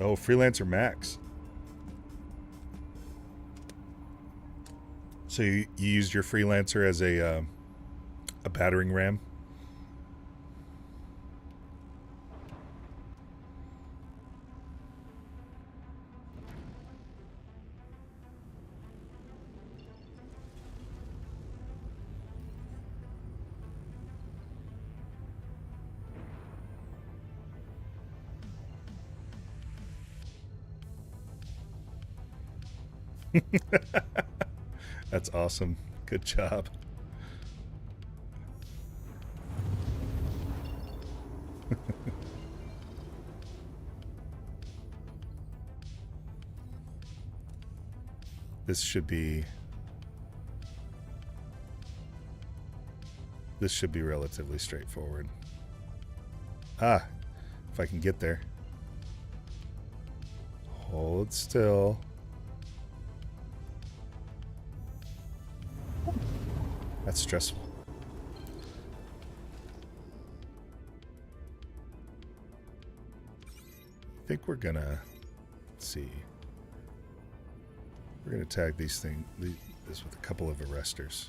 Oh, Freelancer Max. So you used your Freelancer as a battering ram? That's awesome. Good job. This should be relatively straightforward. Ah, if I can get there. Hold still. That's stressful. I think we're gonna, let's see. We're gonna tag this with a couple of arresters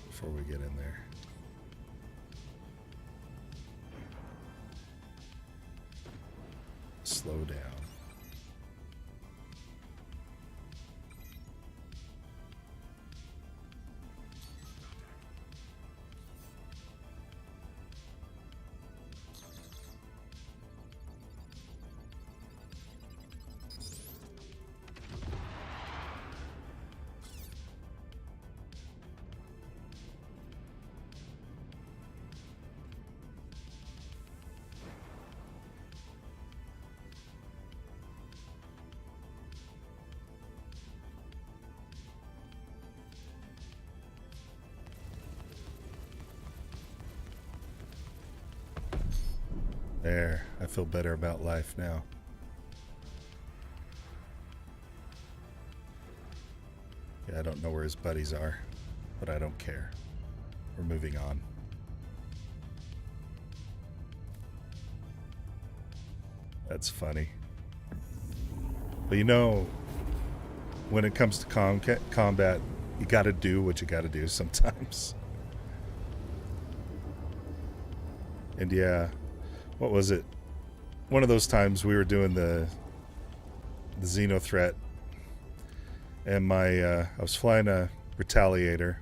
before we get in there. Slow down. There, I feel better about life now. Yeah, I don't know where his buddies are, but I don't care. We're moving on. That's funny. But you know, when it comes to combat, you gotta do what you gotta do sometimes. And yeah, what was it? One of those times we were doing the Xeno threat, and I was flying a Retaliator,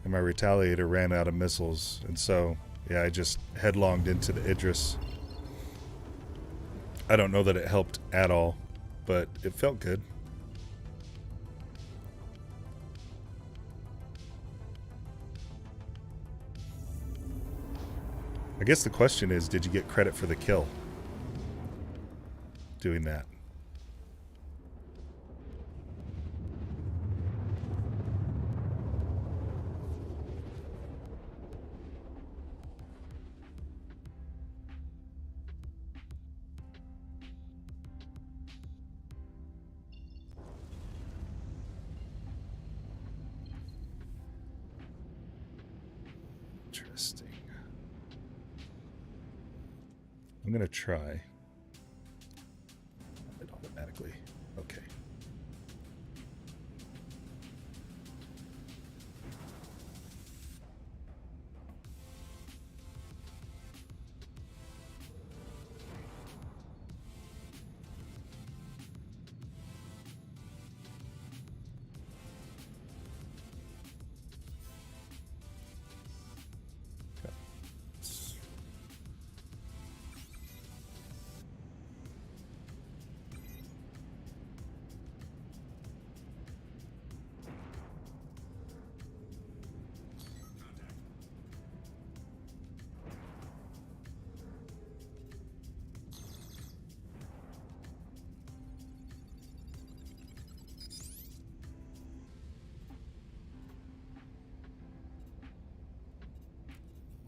and my Retaliator ran out of missiles, and so yeah, I just headlonged into the Idris. I don't know that it helped at all, but it felt good. I guess the question is, did you get credit for the kill doing that? Interesting. I'm going to try it automatically. Okay.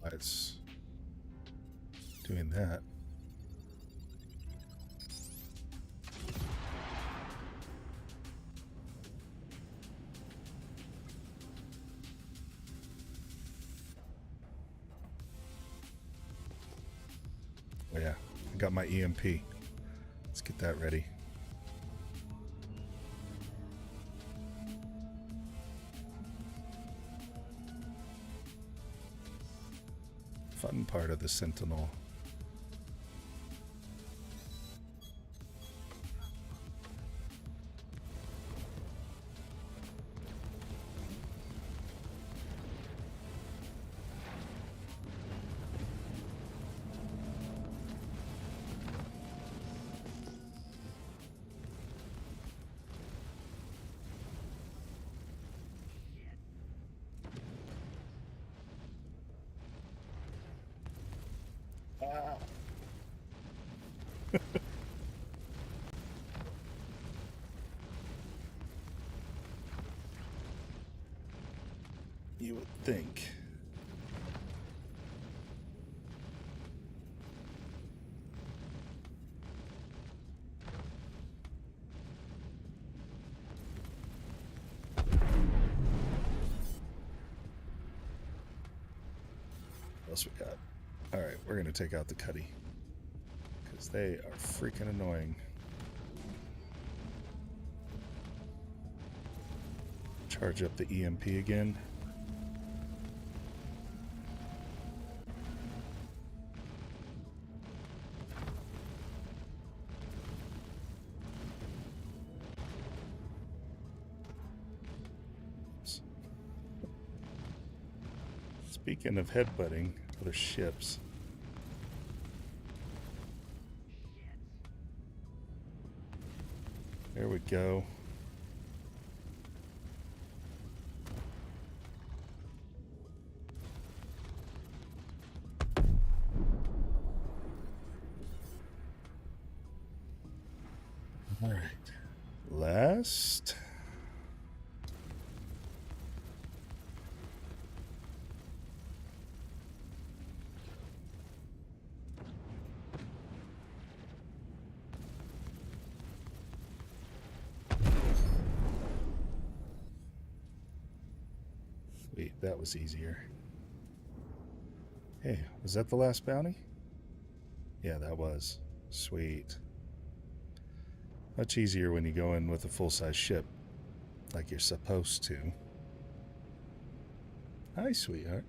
why it's doing that. Oh yeah, I got my EMP. Let's get that ready. Fun part of the Sentinel. You would think. What else we got? All right, we're gonna take out the Cuddy because they are freaking annoying. Charge up the EMP again. Oops. Speaking of headbutting other ships. There we go. All right. Last. Sweet, that was easier. Hey, was that the last bounty? Yeah, that was. Sweet. Much easier when you go in with a full-size ship, like you're supposed to. Hi, sweetheart.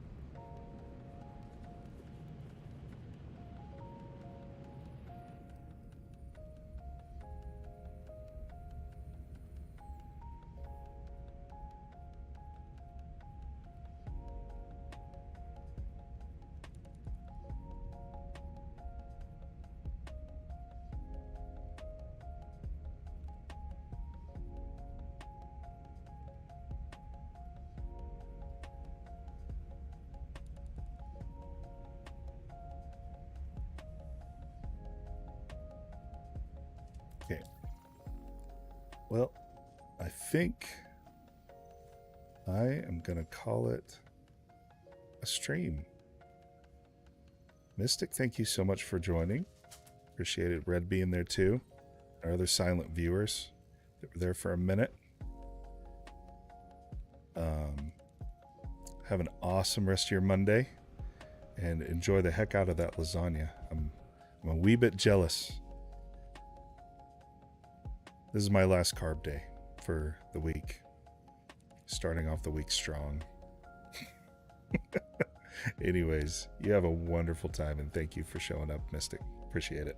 Okay. Well, I think I am going to call it a stream. Mystic, thank you so much for joining. Appreciate it. Red being there too. Our other silent viewers that were there for a minute. Have an awesome rest of your Monday and enjoy the heck out of that lasagna. I'm a wee bit jealous. This is my last carb day for the week. Starting off the week strong. Anyways, you have a wonderful time and thank you for showing up, Mystic. Appreciate it.